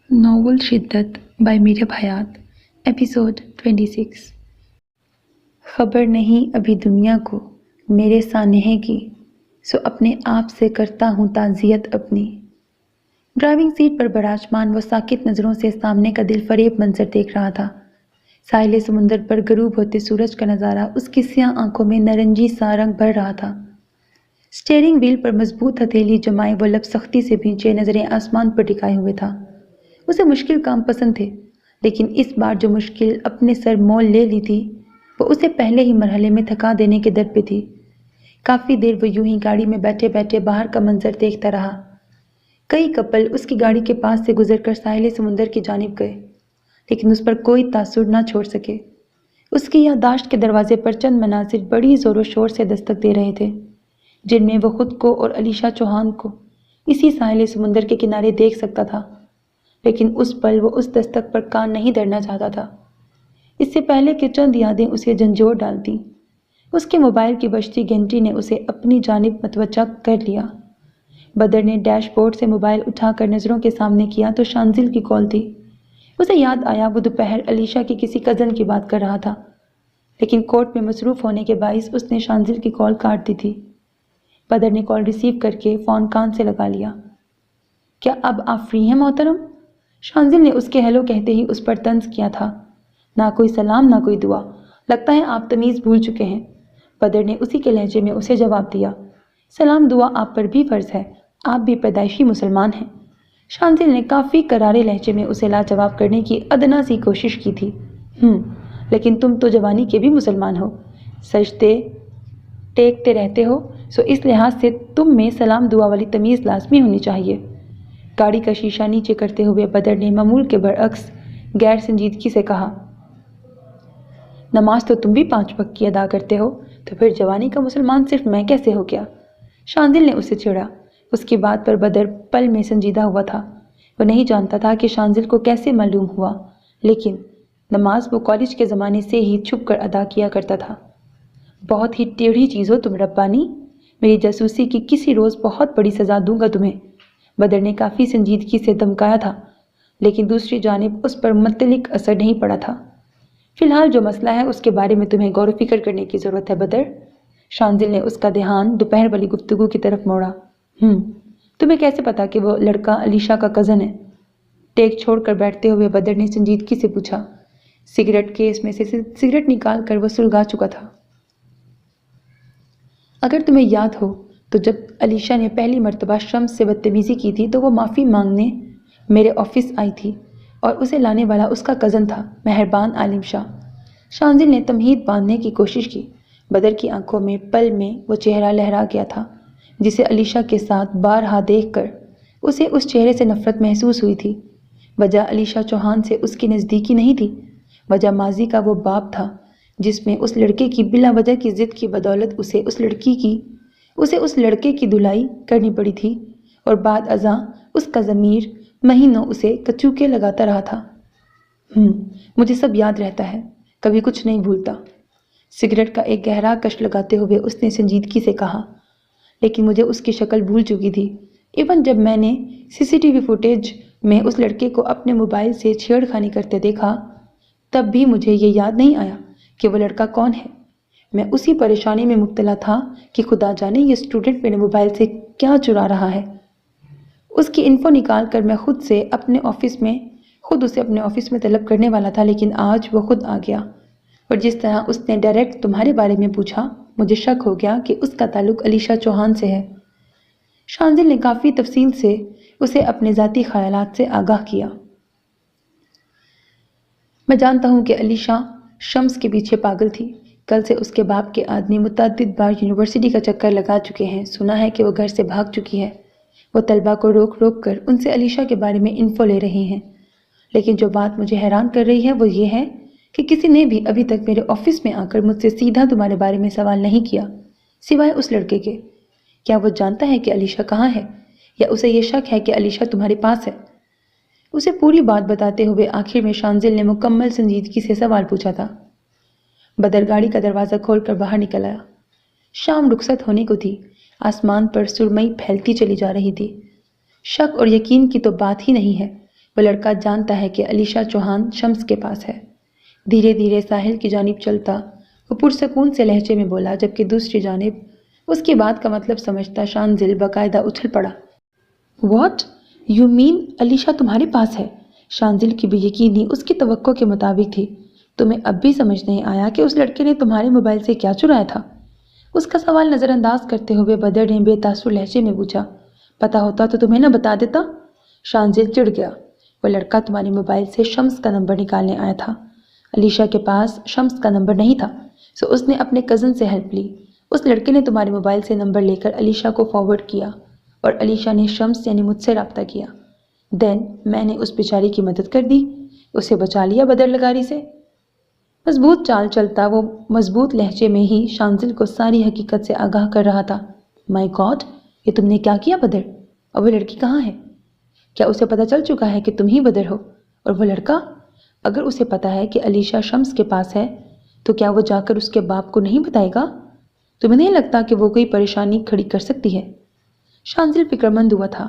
Novel شدت by Meerab حیات episode 26۔ خبر نہیں ابھی دنیا کو میرے سانحے کی، سو اپنے آپ سے کرتا ہوں تعزیت اپنی۔ ڈرائیونگ سیٹ پر براجمان وہ ساکت نظروں سے سامنے کا دل فریب منظر دیکھ رہا تھا۔ ساحل سمندر پر غروب ہوتے سورج کا نظارہ اس کی سیاہ آنکھوں میں نارنجی سا رنگ بھر رہا تھا۔ اسٹیئرنگ وہیل پر مضبوط ہتھیلی جمائے وہ لب سختی سے بھینچے نظریں آسمان پر ٹکائے ہوئے تھا۔ اسے مشکل کام پسند تھے، لیکن اس بار جو مشکل اپنے سر مول لے لی تھی وہ اسے پہلے ہی مرحلے میں تھکا دینے کے در پہ تھی۔ کافی دیر وہ یوں ہی گاڑی میں بیٹھے بیٹھے باہر کا منظر دیکھتا رہا۔ کئی کپل اس کی گاڑی کے پاس سے گزر کر ساحل سمندر کی جانب گئے، لیکن اس پر کوئی تاثر نہ چھوڑ سکے۔ اس کی یادداشت کے دروازے پر چند مناظر بڑی زور و شور سے دستک دے رہے تھے، جن میں وہ خود کو اور علیشا چوہان کو اسی ساحل سمندر کے کنارے دیکھ سکتا تھا، لیکن اس پل وہ اس دستک پر کان نہیں دھرنا چاہتا تھا۔ اس سے پہلے کہ چند یادیں اسے جھنجھوڑ ڈالتیں، اس کے موبائل کی بجتی گھنٹی نے اسے اپنی جانب متوجہ کر لیا۔ بدر نے ڈیش بورڈ سے موبائل اٹھا کر نظروں کے سامنے کیا تو شانزل کی کال تھی۔ اسے یاد آیا وہ دوپہر علیشا کی کسی کزن کی بات کر رہا تھا، لیکن کورٹ میں مصروف ہونے کے باعث اس نے شانزل کی کال کاٹ دی تھی۔ بدر نے کال ریسیو کر کے فون کان سے لگا لیا۔ کیا اب آپ فری ہیں محترم؟ شانزل نے اس کے ہیلو کہتے ہی اس پر طنز کیا تھا۔ نہ کوئی سلام نہ کوئی دعا، لگتا ہے آپ تمیز بھول چکے ہیں۔ بدر نے اسی کے لہجے میں اسے جواب دیا۔ سلام دعا آپ پر بھی فرض ہے، آپ بھی پیدائشی مسلمان ہیں۔ شانزل نے کافی کرارے لہجے میں اسے لاجواب کرنے کی ادنا سی کوشش کی تھی۔ لیکن تم تو جوانی کے بھی مسلمان ہو، سجدے ٹیکتے رہتے ہو، سو اس لحاظ سے تم میں سلام دعا والی تمیز لازمی ہونی چاہیے۔ گاڑی کا شیشہ نیچے کرتے ہوئے بدر نے معمول کے برعکس غیر سنجیدگی سے کہا، نماز تو تم بھی 5 وقت کی ادا کرتے ہو، تو پھر جوانی کا مسلمان صرف میں کیسے ہو گیا؟ شانزل نے اسے چھیڑا۔ اس کی بات پر بدر پل میں سنجیدہ ہوا تھا۔ وہ نہیں جانتا تھا کہ شانزل کو کیسے معلوم ہوا، لیکن نماز وہ کالج کے زمانے سے ہی چھپ کر ادا کیا کرتا تھا۔ بہت ہی ٹیڑھی چیز ہو تم ربانی، میری جاسوسی کی کسی روز بہت بڑی سزا دوں گا تمہیں۔ بدر نے کافی سنجیدگی سے دھمکایا تھا، لیکن دوسری جانب اس پر متعلق اثر نہیں پڑا تھا۔ فی الحال جو مسئلہ ہے اس کے بارے میں تمہیں غور و فکر کرنے کی ضرورت ہے بدر۔ شانزل نے اس کا دھیان دوپہر والی گفتگو کی طرف موڑا۔ تمہیں کیسے پتا کہ وہ لڑکا علیشا کا کزن ہے؟ ٹیک چھوڑ کر بیٹھتے ہوئے بدر نے سنجیدگی سے پوچھا۔ سگریٹ کیس میں سے سگریٹ نکال کر وہ سلگا چکا تھا۔ اگر تمہیں یاد ہو تو جب علیشا نے پہلی مرتبہ شمس سے بدتمیزی کی تھی تو وہ معافی مانگنے میرے آفس آئی تھی، اور اسے لانے والا اس کا کزن تھا، مہربان عالم شاہ۔ شانزل نے تمہید باندھنے کی کوشش کی۔ بدر کی آنکھوں میں پل میں وہ چہرہ لہرا گیا تھا جسے علیشا کے ساتھ بارہا دیکھ کر اسے اس چہرے سے نفرت محسوس ہوئی تھی۔ وجہ علیشا چوہان سے اس کی نزدیکی نہیں تھی، وجہ ماضی کا وہ باب تھا جس میں اس لڑکے کی بلا وجہ کی ضد کی بدولت اسے اس لڑکے کی دھلائی کرنی پڑی تھی، اور بعد ازاں اس کا ضمیر مہینوں اسے کچوکے لگاتا رہا تھا۔ مجھے سب یاد رہتا ہے، کبھی کچھ نہیں بھولتا۔ سگریٹ کا ایک گہرا کش لگاتے ہوئے اس نے سنجیدگی سے کہا، لیکن مجھے اس کی شکل بھول چکی تھی۔ ایون جب میں نے CCTV فوٹیج میں اس لڑکے کو اپنے موبائل سے چھیڑ خانی کرتے دیکھا، تب بھی مجھے یہ یاد نہیں آیا کہ وہ لڑکا کون ہے۔ میں اسی پریشانی میں مبتلا تھا کہ خدا جانے یہ اسٹوڈنٹ میرے موبائل سے کیا چرا رہا ہے۔ اس کی انفو نکال کر میں خود اسے اپنے آفس میں طلب کرنے والا تھا، لیکن آج وہ خود آ گیا، اور جس طرح اس نے ڈائریکٹ تمہارے بارے میں پوچھا، مجھے شک ہو گیا کہ اس کا تعلق علیشا چوہان سے ہے۔ شانزل نے کافی تفصیل سے اسے اپنے ذاتی خیالات سے آگاہ کیا۔ میں جانتا ہوں کہ علیشا شمس کے پیچھے پاگل تھی۔ کل سے اس کے باپ کے آدمی متعدد بار یونیورسٹی کا چکر لگا چکے ہیں۔ سنا ہے کہ وہ گھر سے بھاگ چکی ہے۔ وہ طلبہ کو روک روک کر ان سے علیشا کے بارے میں انفو لے رہی ہیں، لیکن جو بات مجھے حیران کر رہی ہے وہ یہ ہے کہ کسی نے بھی ابھی تک میرے آفس میں آ کر مجھ سے سیدھا تمہارے بارے میں سوال نہیں کیا، سوائے اس لڑکے کے۔ کیا وہ جانتا ہے کہ علیشا کہاں ہے، یا اسے یہ شک ہے کہ علیشا تمہارے پاس ہے؟ اسے پوری بات بتاتے ہوئے آخر میں شانزل نے مکمل سنجیدگی سے سوال پوچھا تھا۔ بدر گاڑی کا دروازہ کھول کر باہر نکل آیا۔ شام رخصت ہونے کو تھی، آسمان پر سرمئی پھیلتی چلی جا رہی تھی۔ شک اور یقین کی تو بات ہی نہیں ہے، وہ لڑکا جانتا ہے کہ علیشہ چوہان شمس کے پاس ہے۔ دھیرے دھیرے ساحل کی جانب چلتا وہ پرسکون سے لہجے میں بولا، جبکہ دوسری جانب اس کی بات کا مطلب سمجھتا شانزل باقاعدہ اچھل پڑا۔ واٹ یو مین علیشہ تمہارے پاس ہے؟ شانزل کی بے یقینی اس کی توقع کے مطابق تھی۔ تمہیں اب بھی سمجھ نہیں آیا کہ اس لڑکے نے تمہارے موبائل سے کیا چرایا تھا؟ اس کا سوال نظر انداز کرتے ہوئے بدر نے بے تاثر لہجے میں پوچھا۔ پتا ہوتا تو تمہیں نہ بتا دیتا؟ شانزل چڑ گیا۔ وہ لڑکا تمہارے موبائل سے شمس کا نمبر نکالنے آیا تھا۔ علیشہ کے پاس شمس کا نمبر نہیں تھا، سو اس نے اپنے کزن سے ہیلپ لی۔ اس لڑکے نے تمہارے موبائل سے نمبر لے کر علیشہ کو فارورڈ کیا اور علیشہ نے شمس یعنی مجھ سے رابطہ کیا۔ دین میں نے اس بیچاری کی مدد کر دی، اسے بچا لیا بدر لگاری سے۔ مضبوط چال چلتا وہ مضبوط لہجے میں ہی شانزل کو ساری حقیقت سے آگاہ کر رہا تھا۔ مائی گاڈ، یہ تم نے کیا کیا بدر؟ اور وہ لڑکی کہاں ہے؟ کیا اسے پتہ چل چکا ہے کہ تم ہی بدر ہو؟ اور وہ لڑکا؟ اگر اسے پتہ ہے کہ علیشہ شمس کے پاس ہے تو کیا وہ جا کر اس کے باپ کو نہیں بتائے گا؟ تمہیں نہیں لگتا کہ وہ کوئی پریشانی کھڑی کر سکتی ہے؟ شانزل فکر مند ہوا تھا۔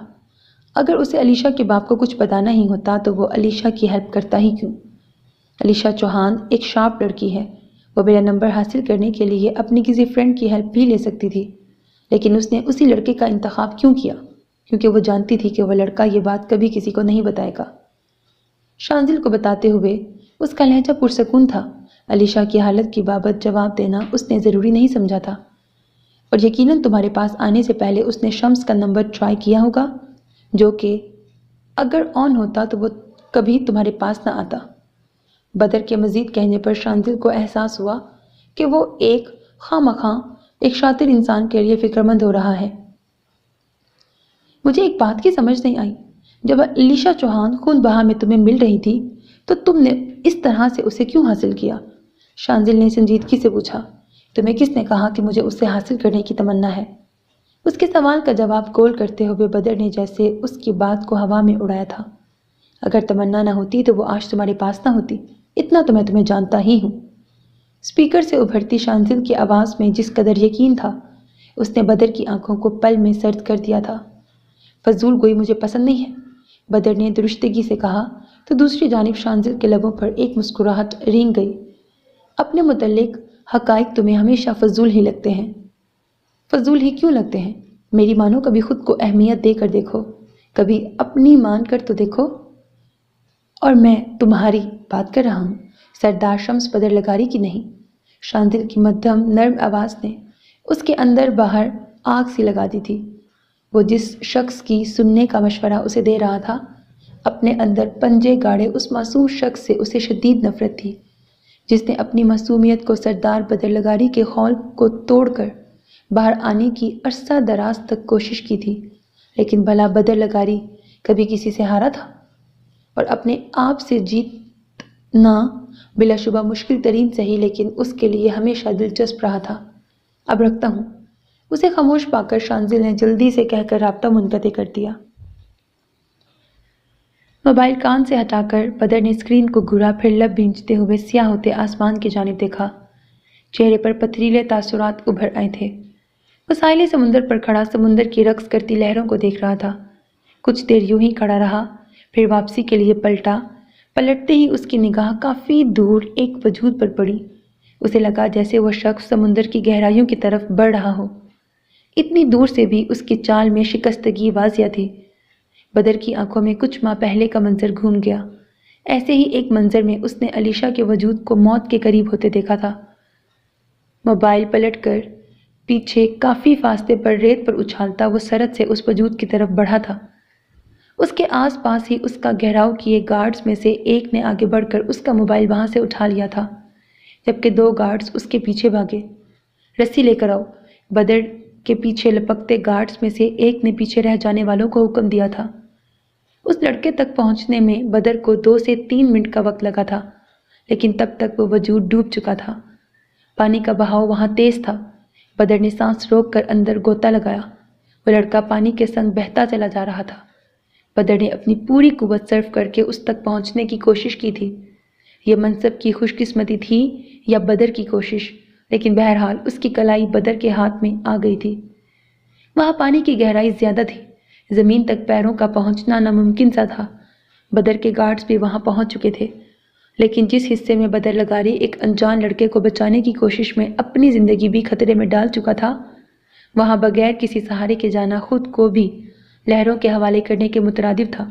اگر اسے علیشہ کے باپ کو کچھ پتہ نہیں ہوتا تو وہ علیشہ کی ہیلپ کرتا ہی کیوں؟ علیشہ چوہان ایک شارپ لڑکی ہے، وہ میرا نمبر حاصل کرنے کے لیے اپنی کسی فرینڈ کی ہیلپ بھی لے سکتی تھی، لیکن اس نے اسی لڑکے کا انتخاب کیوں کیا؟ کیونکہ وہ جانتی تھی کہ وہ لڑکا یہ بات کبھی کسی کو نہیں بتائے گا۔ شانزل کو بتاتے ہوئے اس کا لہجہ پرسکون تھا۔ علیشہ کی حالت کی بابت جواب دینا اس نے ضروری نہیں سمجھا تھا، اور یقیناً تمہارے پاس آنے سے پہلے اس نے شمس کا نمبر ٹرائی کیا ہوگا، جو کہ اگر آن ہوتا تو وہ کبھی تمہارے پاس نہ آتا۔ بدر کے مزید کہنے پر شانزل کو احساس ہوا کہ وہ ایک خواہ مخواہ ایک شاطر انسان کے لیے فکر مند ہو رہا ہے۔ مجھے ایک بات کی سمجھ نہیں آئی، جب علیشہ چوہان خون بہا میں تمہیں مل رہی تھی تو تم نے اس طرح سے اسے کیوں حاصل کیا؟ شانزل نے سنجیدگی سے پوچھا۔ تمہیں کس نے کہا کہ مجھے اس سے حاصل کرنے کی تمنا ہے؟ اس کے سوال کا جواب گول کرتے ہوئے بدر نے جیسے اس کی بات کو ہوا میں اڑایا تھا۔ اگر تمنا نہ ہوتی تو وہ آج تمہارے پاس نہ ہوتی، اتنا تو میں تمہیں جانتا ہی ہوں۔ اسپیکر سے ابھرتی شانزل کی آواز میں جس قدر یقین تھا، اس نے بدر کی آنکھوں کو پل میں سرد کر دیا تھا۔ فضول گوئی مجھے پسند نہیں ہے، بدر نے درشتگی سے کہا تو دوسری جانب شانزل کے لبوں پر ایک مسکراہٹ رینگ گئی۔ اپنے متعلق حقائق تمہیں ہمیشہ فضول ہی لگتے ہیں۔ فضول ہی کیوں لگتے ہیں؟ میری مانو کبھی خود کو اہمیت دے کر دیکھو، کبھی اپنی مان کر تو دیکھو۔ اور میں تمہاری بات کر رہا ہوں، سردار شمس بدر لگاری کی نہیں۔ شانزل کی مدھم نرم آواز نے اس کے اندر باہر آگ سی لگا دی تھی۔ وہ جس شخص کی سننے کا مشورہ اسے دے رہا تھا، اپنے اندر پنجے گاڑے اس معصوم شخص سے اسے شدید نفرت تھی، جس نے اپنی معصومیت کو سردار بدر لگاری کے خول کو توڑ کر باہر آنے کی عرصہ دراز تک کوشش کی تھی۔ لیکن بھلا بدر لگاری کبھی کسی سے ہارا تھا؟ اور اپنے آپ سے جیتنا بلا شبہ مشکل ترین سہی، لیکن اس کے لیے ہمیشہ دلچسپ رہا تھا۔ اب رکھتا ہوں۔ اسے خاموش پا کر شانزل نے جلدی سے کہہ کر رابطہ منقطع کر دیا۔ موبائل کان سے ہٹا کر بدر نے اسکرین کو گھورا، پھر لب بھینچتے ہوئے سیاہ ہوتے آسمان کی جانب دیکھا۔ چہرے پر پتھریلے تاثرات ابھر آئے تھے۔ وہ ساحل سمندر پر کھڑا سمندر کی رقص کرتی لہروں کو دیکھ رہا تھا۔ کچھ دیر یوں ہی کھڑا رہا، پھر واپسی کے لیے پلٹا۔ پلٹتے ہی اس کی نگاہ کافی دور ایک وجود پر پڑی۔ اسے لگا جیسے وہ شخص سمندر کی گہرائیوں کی طرف بڑھ رہا ہو۔ اتنی دور سے بھی اس کی چال میں شکستگی واضح تھی۔ بدر کی آنکھوں میں کچھ ماہ پہلے کا منظر گھوم گیا۔ ایسے ہی ایک منظر میں اس نے علیشہ کے وجود کو موت کے قریب ہوتے دیکھا تھا۔ موبائل پلٹ کر پیچھے کافی فاصلے پر ریت پر اچھالتا وہ سرعت سے اس وجود کی طرف بڑھا تھا۔ اس کے آس پاس ہی اس کا گھیراؤ کیے گارڈز میں سے ایک نے آگے بڑھ کر اس کا موبائل وہاں سے اٹھا لیا تھا، جبکہ 2 گارڈز اس کے پیچھے بھاگے۔ رسی لے کر آؤ، بدر کے پیچھے لپکتے گارڈز میں سے ایک نے پیچھے رہ جانے والوں کو حکم دیا تھا۔ اس لڑکے تک پہنچنے میں بدر کو 2 سے 3 منٹ کا وقت لگا تھا، لیکن تب تک وہ وجود ڈوب چکا تھا۔ پانی کا بہاؤ وہاں تیز تھا۔ بدر نے سانس روک کر اندر غوطہ لگایا۔ وہ لڑکا پانی کے سنگ بہتا چلا جا رہا تھا۔ بدر نے اپنی پوری قوت صرف کر کے اس تک پہنچنے کی کوشش کی تھی۔ یہ منصب کی خوش قسمتی تھی یا بدر کی کوشش، لیکن بہرحال اس کی کلائی بدر کے ہاتھ میں آ گئی تھی۔ وہاں پانی کی گہرائی زیادہ تھی، زمین تک پیروں کا پہنچنا ناممکن سا تھا۔ بدر کے گارڈز بھی وہاں پہنچ چکے تھے، لیکن جس حصے میں بدر لغاری ایک انجان لڑکے کو بچانے کی کوشش میں اپنی زندگی بھی خطرے میں ڈال چکا تھا، وہاں بغیر کسی سہارے کے جانا خود کو بھی لہروں کے حوالے کرنے کے مترادف تھا۔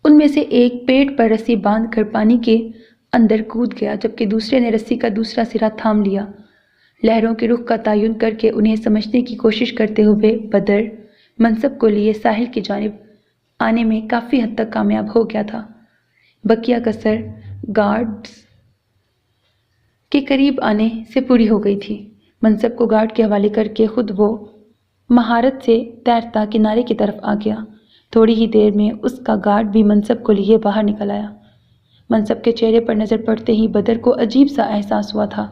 ان میں سے ایک پیٹ پر رسی باندھ کر پانی کے اندر کود گیا، جبکہ دوسرے نے رسی کا دوسرا سرا تھام لیا۔ لہروں کے رخ کا تعین کر کے انہیں سمجھنے کی کوشش کرتے ہوئے بدر منصب کو لیے ساحل کی جانب آنے میں کافی حد تک کامیاب ہو گیا تھا۔ بقیہ کسر گارڈز کے قریب آنے سے پوری ہو گئی تھی۔ منصب کو گارڈ کے حوالے کر کے خود وہ مہارت سے تیرتا کنارے کی طرف آ گیا۔ تھوڑی ہی دیر میں اس کا گارڈ بھی منصب کو لیے باہر نکل آیا۔ منصب کے چہرے پر نظر پڑتے ہی بدر کو عجیب سا احساس ہوا تھا،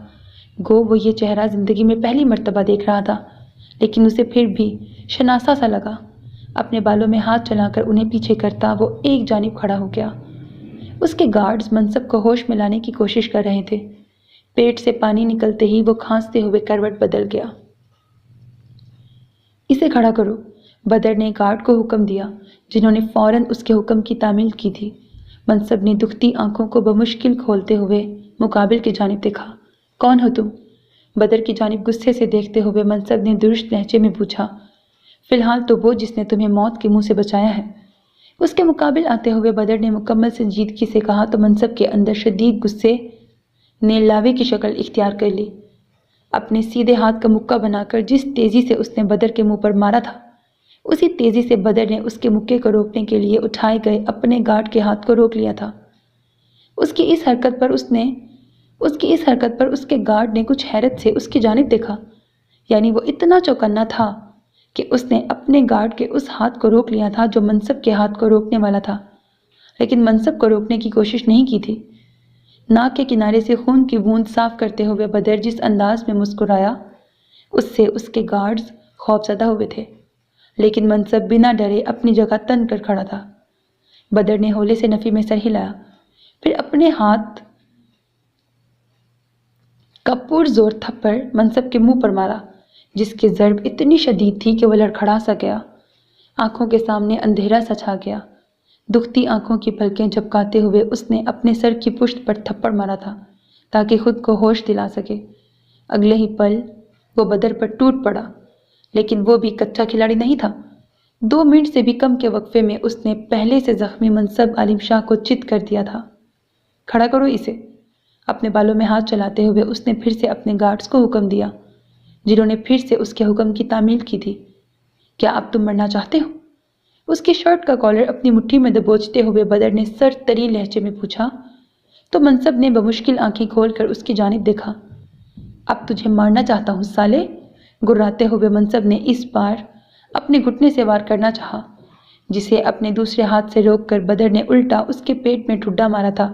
گو وہ یہ چہرہ زندگی میں پہلی مرتبہ دیکھ رہا تھا، لیکن اسے پھر بھی شناسا سا لگا۔ اپنے بالوں میں ہاتھ چلا کر انہیں پیچھے کرتا وہ ایک جانب کھڑا ہو گیا۔ اس کے گارڈز منصب کو ہوش میں لانے کی کوشش کر رہے تھے۔ پیٹ سے پانی نکلتے ہی وہ کھانستے ہوئے کروٹ بدل گیا۔ اسے کھڑا کرو، بدر نے گارڈ کو حکم دیا، جنہوں نے فوراً اس کے حکم کی تعمیل کی تھی۔ منصب نے دکھتی آنکھوں کو بمشکل کھولتے ہوئے مقابل کی جانب دیکھا۔ کون ہو تم؟ بدر کی جانب غصے سے دیکھتے ہوئے منصب نے درست لہجے میں پوچھا۔ فی الحال تو وہ جس نے تمہیں موت کے منہ سے بچایا ہے۔ اس کے مقابل آتے ہوئے بدر نے مکمل سنجیدگی سے کہا تو منصب کے اندر شدید غصے نے لاوے کی شکل اختیار کر لی۔ اپنے سیدھے ہاتھ کا مکہ بنا کر جس تیزی سے اس نے بدر کے منہ پر مارا تھا، اسی تیزی سے بدر نے اس کے مکے کو روکنے کے لیے اٹھائے گئے اپنے گارڈ کے ہاتھ کو روک لیا تھا۔ اس کی اس حرکت پر اس کے گارڈ نے کچھ حیرت سے اس کی جانب دیکھا، یعنی وہ اتنا چوکنا تھا کہ اس نے اپنے گارڈ کے اس ہاتھ کو روک لیا تھا جو منصب کے ہاتھ کو روکنے والا تھا، لیکن منصب کو روکنے کی کوشش نہیں کی تھی۔ ناک کے کنارے سے خون کی بوند صاف کرتے ہوئے بدر جس انداز میں مسکرایا، اس سے اس کے گارڈز خوف زدہ ہوئے تھے، لیکن منصب بنا ڈرے اپنی جگہ تن کر کھڑا تھا۔ بدر نے ہولے سے نفی میں سر ہلایا، پھر اپنے ہاتھ کا پرزور تھپڑ منصب کے منہ پر مارا، جس کی ضرب اتنی شدید تھی کہ وہ لڑکھڑا سا گیا۔ آنکھوں کے سامنے اندھیرا سا چھا گیا۔ دکھتی آنکھوں کی پلکیں جھپکاتے ہوئے اس نے اپنے سر کی پشت پر تھپڑ مارا تھا تاکہ خود کو ہوش دلا سکے۔ اگلے ہی پل وہ بدر پر ٹوٹ پڑا، لیکن وہ بھی کچا کھلاڑی نہیں تھا۔ 2 منٹ سے بھی کم کے وقفے میں اس نے پہلے سے زخمی منصب عالم شاہ کو چت کر دیا تھا۔ کھڑا کرو اسے۔ اپنے بالوں میں ہاتھ چلاتے ہوئے اس نے پھر سے اپنے گارڈز کو حکم دیا، جنہوں نے پھر سے اس کے حکم کی تعمیل کی تھی۔ کیا اب تم مرنا چاہتے ہو؟ اس کی شرٹ کا کالر اپنی مٹھی میں دبوچتے ہوئے بدر نے سر تری لہجے میں پوچھا تو منصب نے بمشکل آنکھیں کھول کر اس کی جانب دیکھا۔ اب تجھے مارنا چاہتا ہوں سالے، گراتے ہوئے منصب نے اس بار اپنے گھٹنے سے وار کرنا چاہا، جسے اپنے دوسرے ہاتھ سے روک کر بدر نے الٹا اس کے پیٹ میں ٹھڈا مارا تھا۔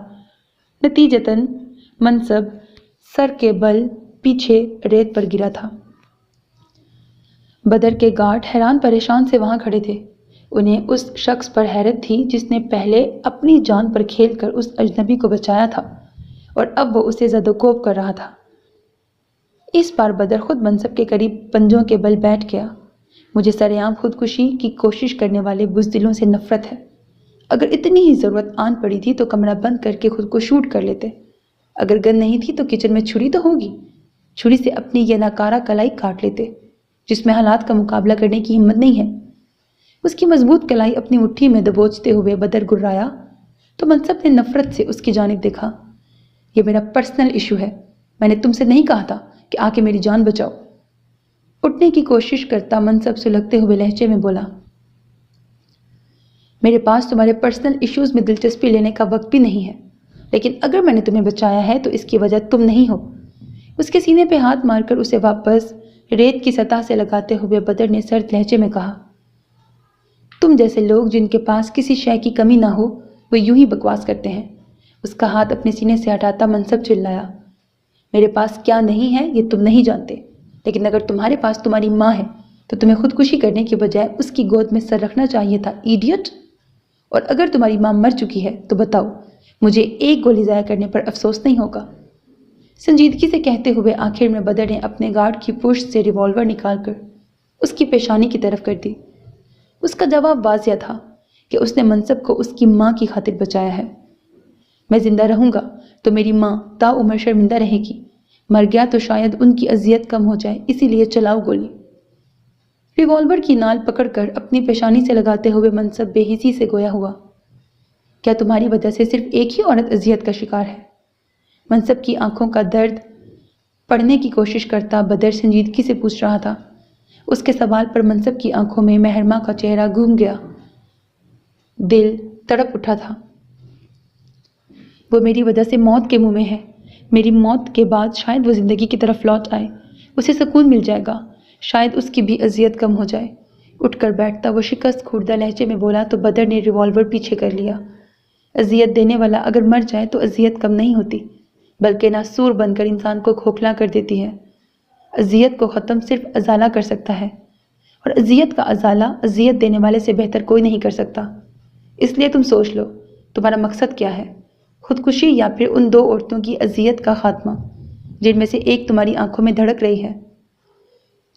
نتیجتاً منصب سر کے بل پیچھے ریت پر گرا تھا۔ بدر کے گارڈ حیران پریشان سے وہاں کھڑے تھے۔ انہیں اس شخص پر حیرت تھی جس نے پہلے اپنی جان پر کھیل کر اس اجنبی کو بچایا تھا اور اب وہ اسے زد و کوب کر رہا تھا۔ اس بار بدر خود منصب کے قریب پنجوں کے بل بیٹھ گیا۔ مجھے سرعام خودکشی کی کوشش کرنے والے بزدلوں سے نفرت ہے۔ اگر اتنی ہی ضرورت آن پڑی تھی تو کمرہ بند کر کے خود کو شوٹ کر لیتے۔ اگر گن نہیں تھی تو کچن میں چھری تو ہوگی، چھری سے اپنی یہ ناکارہ کلائی کاٹ لیتے جس میں حالات کا مقابلہ کرنے کی ہمت نہیں ہے۔ اس کی مضبوط کلائی اپنی مٹھی میں دبوچتے ہوئے بدر گرایا تو منصب نے نفرت سے اس کی جانب دیکھا۔ یہ میرا پرسنل ایشو ہے، میں نے تم سے نہیں کہا تھا کہ آ کے میری جان بچاؤ۔ اٹھنے کی کوشش کرتا منصب سلگتے ہوئے لہجے میں بولا، میرے پاس تمہارے پرسنل ایشوز میں دلچسپی لینے کا وقت بھی نہیں ہے، لیکن اگر میں نے تمہیں بچایا ہے تو اس کی وجہ تم نہیں ہو۔ اس کے سینے پہ ہاتھ مار کر اسے واپس ریت کی سطح سے لگاتے ہوئے بدر نے سرد لہجے میں کہا، تم جیسے لوگ جن کے پاس کسی شے کی کمی نہ ہو وہ یوں ہی بکواس کرتے ہیں۔ اس کا ہاتھ اپنے سینے سے ہٹاتا منصب چلایا، میرے پاس کیا نہیں ہے یہ تم نہیں جانتے، لیکن اگر تمہارے پاس تمہاری ماں ہے تو تمہیں خودکشی کرنے کے بجائے اس کی گود میں سر رکھنا چاہیے تھا، ایڈیٹ۔ اور اگر تمہاری ماں مر چکی ہے تو بتاؤ، مجھے ایک گولی ضائع کرنے پر افسوس نہیں ہوگا۔ سنجیدگی سے کہتے ہوئے آخر میں بدر نے اپنے گارڈ کی پشت سے ریوالور نکال کر اس کی پیشانی کی طرف کر دی۔ اس کا جواب واضح تھا، کہ اس نے منصب کو اس کی ماں کی خاطر بچایا ہے۔ میں زندہ رہوں گا تو میری ماں تا عمر شرمندہ رہے گی، مر گیا تو شاید ان کی اذیت کم ہو جائے، اسی لیے چلاؤ گولی۔ ریوالور کی نال پکڑ کر اپنی پیشانی سے لگاتے ہوئے منصب بے حسی سے گویا ہوا، کیا تمہاری وجہ سے صرف ایک ہی عورت اذیت کا شکار ہے؟ منصب کی آنکھوں کا درد پڑھنے کی کوشش کرتا بدر سنجیدگی سے پوچھ رہا تھا۔ اس کے سوال پر منصب کی آنکھوں میں مہرماں کا چہرہ گھوم گیا، دل تڑپ اٹھا تھا۔ وہ میری وجہ سے موت کے منہ میں ہے، میری موت کے بعد شاید وہ زندگی کی طرف لوٹ آئے، اسے سکون مل جائے گا، شاید اس کی بھی اذیت کم ہو جائے۔ اٹھ کر بیٹھتا وہ شکست خوردہ لہجے میں بولا تو بدر نے ریوالور پیچھے کر لیا۔ اذیت دینے والا اگر مر جائے تو اذیت کم نہیں ہوتی، بلکہ ناسور بن کر انسان کو کھوکھلا کر دیتی ہے۔ اذیت کو ختم صرف ازالہ کر سکتا ہے، اور اذیت کا ازالہ اذیت دینے والے سے بہتر کوئی نہیں کر سکتا۔ اس لیے تم سوچ لو، تمہارا مقصد کیا ہے؟ خودکشی یا پھر ان دو عورتوں کی اذیت کا خاتمہ جن میں سے ایک تمہاری آنکھوں میں دھڑک رہی ہے؟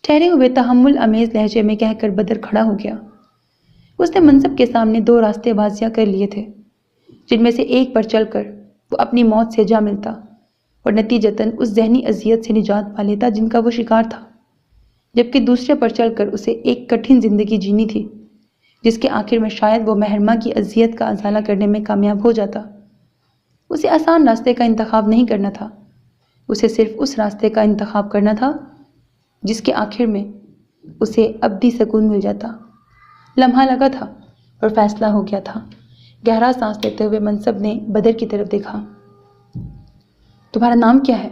ٹھہرے ہوئے تحمل امیز لہجے میں کہہ کر بدر کھڑا ہو گیا۔ اس نے منصب کے سامنے دو راستے واضح کر لیے تھے، جن میں سے ایک پر چل کر وہ اپنی موت سے جا ملتا اور نتیجتاً اس ذہنی اذیت سے نجات پا لیتا جن کا وہ شکار تھا، جبکہ دوسرے پر چل کر اسے ایک کٹھن زندگی جینی تھی جس کے آخر میں شاید وہ مہرماں کی اذیت کا ازالہ کرنے میں کامیاب ہو جاتا۔ اسے آسان راستے کا انتخاب نہیں کرنا تھا، اسے صرف اس راستے کا انتخاب کرنا تھا جس کے آخر میں اسے ابدی سکون مل جاتا۔ لمحہ لگا تھا اور فیصلہ ہو گیا تھا۔ گہرا سانس لیتے ہوئے منصب نے بدر کی طرف دیکھا۔ تمہارا نام کیا ہے؟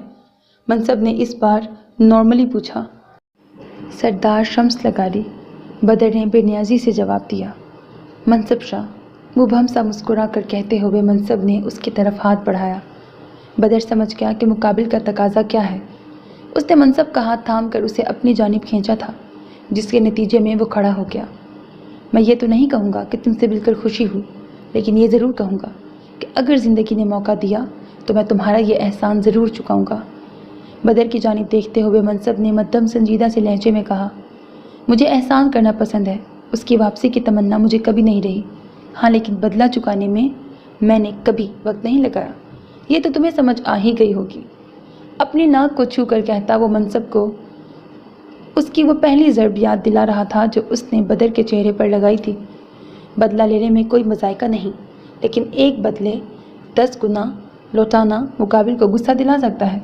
منصب نے اس بار نارملی پوچھا۔ سردار شمس لگاری، بدر نے بے نیازی سے جواب دیا۔ منصب شاہ، مبہم سا مسکرا کر کہتے ہوئے منصب نے اس کی طرف ہاتھ بڑھایا۔ بدر سمجھ گیا کہ مقابل کا تقاضا کیا ہے۔ اس نے منصب کا ہاتھ تھام کر اسے اپنی جانب کھینچا تھا، جس کے نتیجے میں وہ کھڑا ہو گیا۔ میں یہ تو نہیں کہوں گا کہ تم سے مل کر خوشی ہوئی، لیکن یہ ضرور کہوں گا کہ اگر زندگی نے موقع دیا تو میں تمہارا یہ احسان ضرور چکاؤں گا۔ بدر کی جانب دیکھتے ہوئے منصب نے مدھم سنجیدہ سے لہجے میں کہا، مجھے احسان کرنا پسند ہے، اس کی واپسی کی تمنا مجھے کبھی نہیں رہی، ہاں لیکن بدلہ چکانے میں نے کبھی وقت نہیں لگایا، یہ تو تمہیں سمجھ آ ہی گئی ہوگی۔ اپنی ناک کو چھو کر کہتا وہ منصب کو اس کی وہ پہلی ضرب یاد دلا رہا تھا جو اس نے بدر کے چہرے پر لگائی تھی۔ بدلہ لینے میں کوئی مذائقہ نہیں، لیکن ایک بدلے 10 گنا لوٹانا مقابل کو غصہ دلا سکتا ہے۔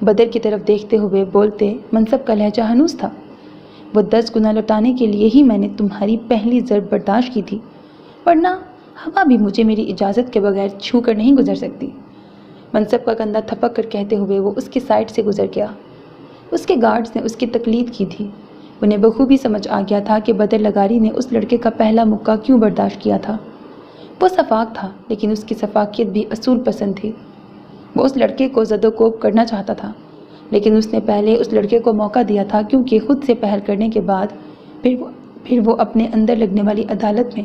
بدر کی طرف دیکھتے ہوئے بولتے منصب کا لہجہ ہنوز تھا، وہ 10 گنا لوٹانے کے لیے ہی میں نے تمہاری پہلی ضرب برداشت کی تھی، ورنہ ہوا بھی مجھے میری اجازت کے بغیر چھو کر نہیں گزر سکتی۔ منصب کا کندھا تھپک کر کہتے ہوئے وہ اس کی سائڈ سے گزر گیا۔ اس کے گارڈز نے اس کی تقلید کی تھی، انہیں بخوبی سمجھ آ گیا تھا کہ بدر لگاری نے اس لڑکے کا پہلا مکہ کیوں برداشت کیا تھا۔ وہ سفاک تھا، لیکن اس کی سفاکیت بھی اصول پسند تھی۔ وہ اس لڑکے کو زد و کوب کرنا چاہتا تھا، لیکن اس نے پہلے اس لڑکے کو موقع دیا تھا، کیونکہ خود سے پہل کرنے کے بعد پھر وہ اپنے اندر لگنے والی عدالت میں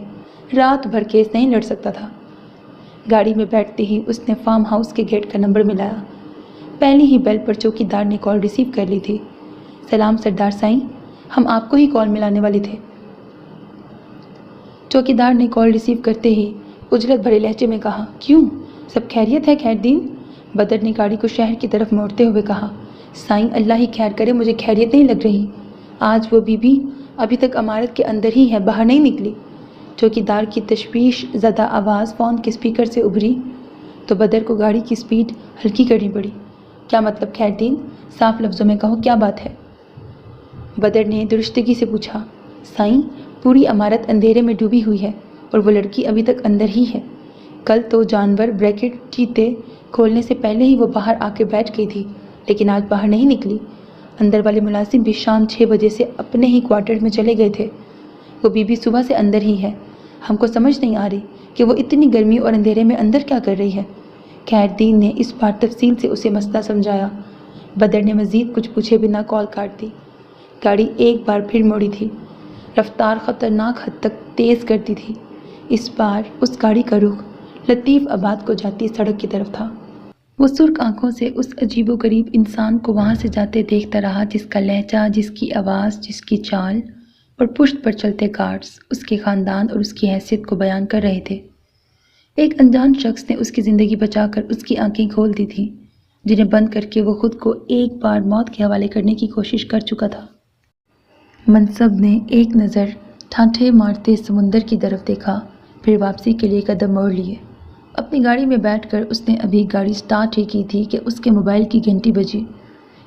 رات بھر کیس نہیں لڑ سکتا تھا۔ گاڑی میں بیٹھتے ہی اس نے فارم ہاؤس کے گیٹ کا نمبر ملایا۔ پہلی ہی بیل پر چوکیدار نے کال ریسیو کر لی تھی۔ سلام سردار سائیں، ہم آپ کو ہی کال ملانے والے تھے۔ چوکیدار نے کال ریسیو کرتے ہی اجلت بھرے لہجے میں کہا، کیوں، سب خیریت ہے خیر دین؟ بدر نے گاڑی کو شہر کی طرف موڑتے ہوئے کہا، سائیں اللہ ہی خیر کرے، مجھے خیریت نہیں لگ رہی، آج وہ بی بی ابھی تک عمارت کے اندر ہی ہے، باہر نہیں نکلی۔ چوکیدار کی تشویش زدہ آواز فون کے اسپیکر سے ابھری تو بدر کو گاڑی کی سپیڈ ہلکی کرنی پڑی۔ کیا مطلب خیر دین؟ صاف لفظوں میں کہو، کیا بات ہے؟ بدر نے درستگی سے پوچھا۔ سائیں، پوری عمارت اندھیرے میں ڈوبی ہوئی ہے اور وہ لڑکی ابھی تک اندر ہی ہے۔ کل تو جانور بریکٹ چیتے کھولنے سے پہلے ہی وہ باہر آ کے بیٹھ گئی تھی، لیکن آج باہر نہیں نکلی۔ اندر والے ملازم بھی شام 6 بجے سے اپنے ہی کوارٹر میں چلے گئے تھے۔ وہ بی بی صبح سے اندر ہی ہے، ہم کو سمجھ نہیں آ رہی کہ وہ اتنی گرمی اور اندھیرے میں اندر کیا کر رہی ہے۔ خیر دین نے اس بار تفصیل سے اسے مسئلہ سمجھایا۔ بدر نے مزید کچھ پوچھے بنا کال کاٹ دی۔ گاڑی ایک بار پھر موڑی تھی، رفتار خطرناک حد تک تیز کرتی تھی۔ اس بار اس گاڑی کا رخ لطیف آباد کو جاتی سڑک کی طرف تھا۔ وہ سرخ آنکھوں سے اس عجیب و غریب انسان کو وہاں سے جاتے دیکھتا رہا، جس کا لہجہ، جس کی آواز، جس کی چال اور پشت پر چلتے کارڈز اس کے خاندان اور اس کی حیثیت کو بیان کر رہے تھے۔ ایک انجان شخص نے اس کی زندگی بچا کر اس کی آنکھیں کھول دی تھیں، جنہیں بند کر کے وہ خود کو ایک بار موت کے حوالے کرنے کی کوشش کر چکا تھا۔ منصب نے ایک نظر ٹھانٹھے مارتے سمندر کی طرف دیکھا، پھر واپسی کے لیے قدم موڑ لیے۔ اپنی گاڑی میں بیٹھ کر اس نے ابھی گاڑی سٹارٹ ہی کی تھی کہ اس کے موبائل کی گھنٹی بجی۔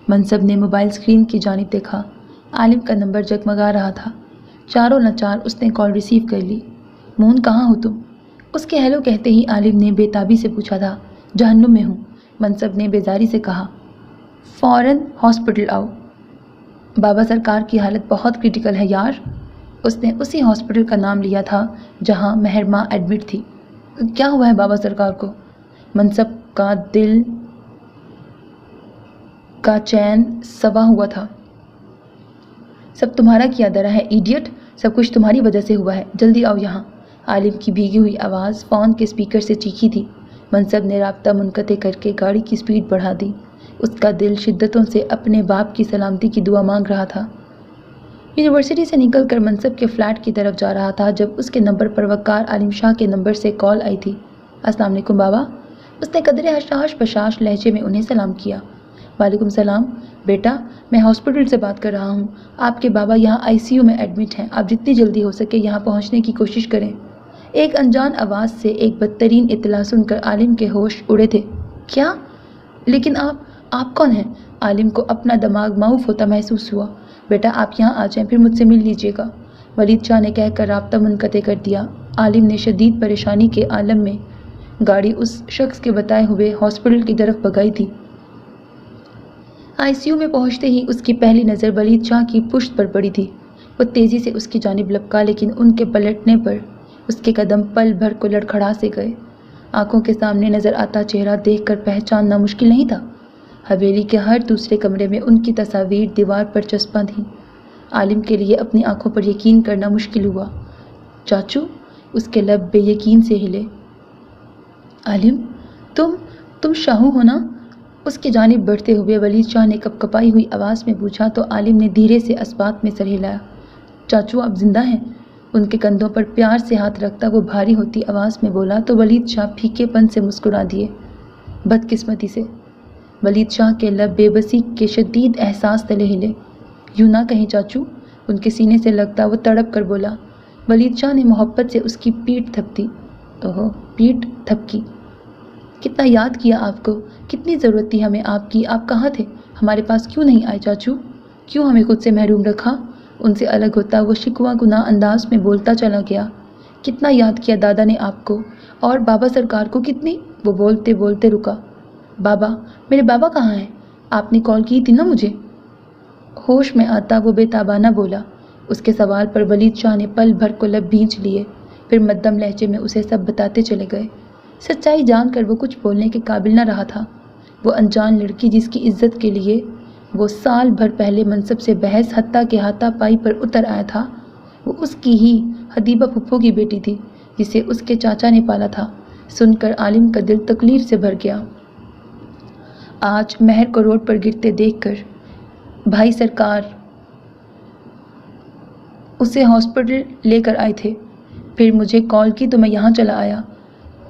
منصب نے موبائل اسکرین کی جانب دیکھا۔ عالم کا نمبر جگمگا رہا تھا۔ چاروں ناچار اس نے کال ریسیو کر لی۔ مون کہاں ہو تم؟ اس کے ہیلو کہتے ہی عالم نے بے تابی سے پوچھا تھا۔ جہنم میں ہوں، منصب نے بیزاری سے کہا۔ فوراً ہاسپٹل آؤ، بابا سرکار کی حالت بہت کریٹیکل ہے یار۔ اس نے اسی ہاسپٹل کا نام لیا تھا جہاں مہرماں ایڈمٹ تھی۔ کیا ہوا ہے بابا سرکار کو؟ منصب کا دل کا چین سوا ہوا تھا۔ سب تمہارا کیا درا ہے ایڈیٹ، سب کچھ تمہاری وجہ سے ہوا ہے، جلدی آؤ یہاں۔ عالم کی بھیگی ہوئی آواز فون کے اسپیکر سے چیخی تھی۔ منصب نے رابطہ منقطع کر کے گاڑی کی سپیڈ بڑھا دی۔ اس کا دل شدتوں سے اپنے باپ کی سلامتی کی دعا مانگ رہا تھا۔ یونیورسٹی سے نکل کر منصب کے فلیٹ کی طرف جا رہا تھا جب اس کے نمبر پر وقار عالم شاہ کے نمبر سے کال آئی تھی۔ السلام علیکم بابا، اس نے قدرے حشاش بشاش لہجے میں انہیں سلام کیا۔ وعلیکم السلام بیٹا، میں ہاسپٹل سے بات کر رہا ہوں، آپ کے بابا یہاں آئی سی یو میں ایڈمٹ ہیں، آپ جتنی جلدی ہو سکے یہاں پہنچنے کی کوشش کریں۔ ایک انجان آواز سے ایک بدترین اطلاع سن کر عالم کے ہوش اڑے تھے۔ کیا؟ لیکن آپ کون ہیں؟ عالم کو اپنا دماغ معوف ہوتا محسوس ہوا۔ بیٹا آپ یہاں آ جائیں، پھر مجھ سے مل لیجیے گا، ولید شاہ نے کہہ کر رابطہ منقطع کر دیا۔ عالم نے شدید پریشانی کے عالم میں گاڑی اس شخص کے بتائے ہوئے ہاسپٹل کی طرف بھگائی تھی۔ آئی سی یو میں پہنچتے ہی اس کی پہلی نظر ولید شاہ کی پشت پر پڑی تھی۔ وہ تیزی سے اس کی جانب لپکا، لیکن ان کے پلٹنے پر اس کے قدم پل بھر کو لڑکھڑا سے گئے۔ آنکھوں کے سامنے نظر آتا چہرہ دیکھ کر پہچاننا مشکل نہیں تھا۔ حویلی کے ہر دوسرے کمرے میں ان کی تصاویر دیوار پر چسپاں تھیں۔ عالم کے لیے اپنی آنکھوں پر یقین کرنا مشکل ہوا۔ چاچو، اس کے لب بے یقین سے ہلے۔ عالم، تم شاہو ہو نا؟ اس کی جانب بڑھتے ہوئے ولید شاہ نے کپکپائی ہوئی آواز میں پوچھا تو عالم نے دھیرے سے اسبات میں سر ہلایا۔ چاچو آپ زندہ ہیں؟ ان کے کندھوں پر پیار سے ہاتھ رکھتا وہ بھاری ہوتی آواز میں بولا تو ولید شاہ پھیکے پن سے مسکرا دیے۔ بدقسمتی سے۔ ولید شاہ کے لب بے بسی کے شدید احساس تلے ہلے۔ یوں نہ کہیں چاچو، ان کے سینے سے لگتا وہ تڑپ کر بولا۔ ولید شاہ نے محبت سے اس کی پیٹھ تھپکی۔ کتنا یاد کیا آپ کو، کتنی ضرورت تھی ہمیں آپ کی، آپ کہاں تھے؟ ہمارے پاس کیوں نہیں آئے چاچو؟ کیوں ہمیں خود سے محروم رکھا؟ ان سے الگ ہوتا وہ شکوہ گناہ انداز میں بولتا چلا گیا۔ کتنا یاد کیا دادا نے آپ کو، اور بابا سرکار کو کتنی۔ وہ بولتے بولتے رکا۔ بابا، میرے بابا کہاں ہیں؟ آپ نے کال کی تھی نا مجھے؟ ہوش میں آتا وہ بے تابانہ بولا۔ اس کے سوال پر ولید شاہ نے پل بھر کو لب بھینچ لیے، پھر مدھم لہجے میں اسے سب بتاتے چلے گئے۔ سچائی جان کر وہ کچھ بولنے کے قابل نہ رہا تھا۔ وہ انجان لڑکی جس کی عزت کے لیے وہ سال بھر پہلے منصب سے بحث حتیٰ کہ ہاتھا پائی پر اتر آیا تھا، وہ اس کی ہی حدیبہ پھپھو کی بیٹی تھی جسے اس کے چاچا نے پالا تھا۔ سن کر عالم کا دل تکلیف سے بھر گیا۔ آج مہر کو روڈ پر گرتے دیکھ کر بھائی سرکار اسے ہاسپٹل لے کر آئے تھے، پھر مجھے کال کی تو میں یہاں چلا آیا۔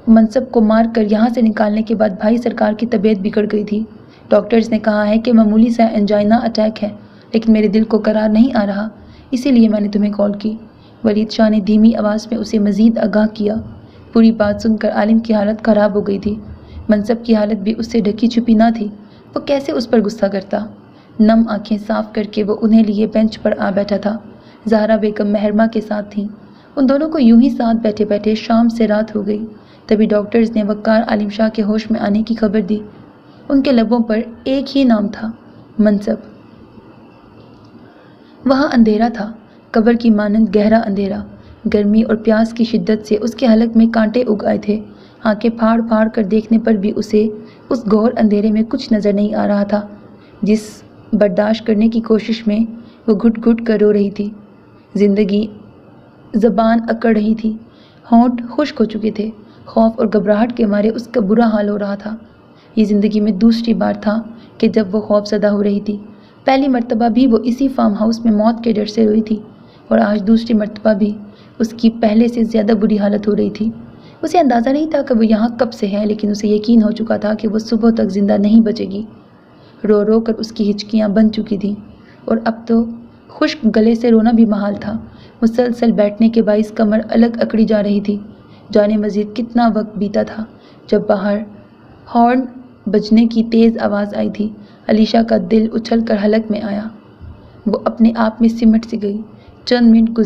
منصب کو مار کر یہاں سے نکالنے کے بعد بھائی سرکار کی طبیعت بگڑ گئی تھی۔ ڈاکٹرز نے کہا ہے کہ معمولی سا انجائنا اٹیک ہے، لیکن میرے دل کو قرار نہیں آ رہا، اسی لیے میں نے تمہیں کال کی۔ ولید شاہ نے دھیمی آواز میں اسے مزید آگاہ کیا۔ پوری بات سن کر عالم کی حالت خراب ہو گئی تھی۔ منصب کی حالت بھی اس سے ڈھکی چھپی نہ تھی، وہ کیسے اس پر غصہ کرتا۔ نم آنکھیں صاف کر کے وہ انہیں لیے بینچ پر آ بیٹھا تھا۔ زہرا بیگم مہرماں کے ساتھ تھیں۔ ان دونوں کو یوں ہی ساتھ بیٹھے بیٹھے شام سے رات ہو گئی۔ تبھی ڈاکٹرز نے وقار عالم شاہ کے ہوش میں آنے کی خبر دی۔ ان کے لبوں پر ایک ہی نام تھا، منصب۔ وہاں اندھیرا تھا، قبر کی مانند گہرا اندھیرا۔ گرمی اور پیاس کی شدت سے اس کے حلق میں کانٹے اگ آئے تھے۔ آنکھیں پھاڑ پھاڑ کر دیکھنے پر بھی اسے اس گھور اندھیرے میں کچھ نظر نہیں آ رہا تھا جس برداشت کرنے کی کوشش میں وہ گھٹ گھٹ کر رو رہی تھی۔ زندگی زبان اکڑ رہی تھی، ہونٹ خشک ہو چکے تھے۔ خوف اور گھبراہٹ کے مارے اس کا برا حال ہو رہا تھا۔ یہ زندگی میں دوسری بار تھا کہ جب وہ خوف زدہ ہو رہی تھی۔ پہلی مرتبہ بھی وہ اسی فارم ہاؤس میں موت کے ڈر سے روئی تھی۔ اور آج دوسری مرتبہ بھی اس کی پہلے سے زیادہ بری حالت ہو رہی تھی۔ اسے اندازہ نہیں تھا کہ وہ یہاں کب سے ہے، لیکن اسے یقین ہو چکا تھا کہ وہ صبح تک زندہ نہیں بچے گی۔ رو رو کر اس کی ہچکیاں بن چکی تھیں اور اب تو خشک گلے سے رونا بھی محال تھا۔ مسلسل بیٹھنے کے باعث کمر الگ اکڑی جا رہی تھی۔ جانے مزید کتنا وقت بیتا تھا جب باہر ہارن بجنے کی تیز آواز آئی تھی۔ علیشا کا دل اچھل کر حلق میں آیا۔ وہ اپنے آپ میں سمٹ سی گئی۔ چند منٹ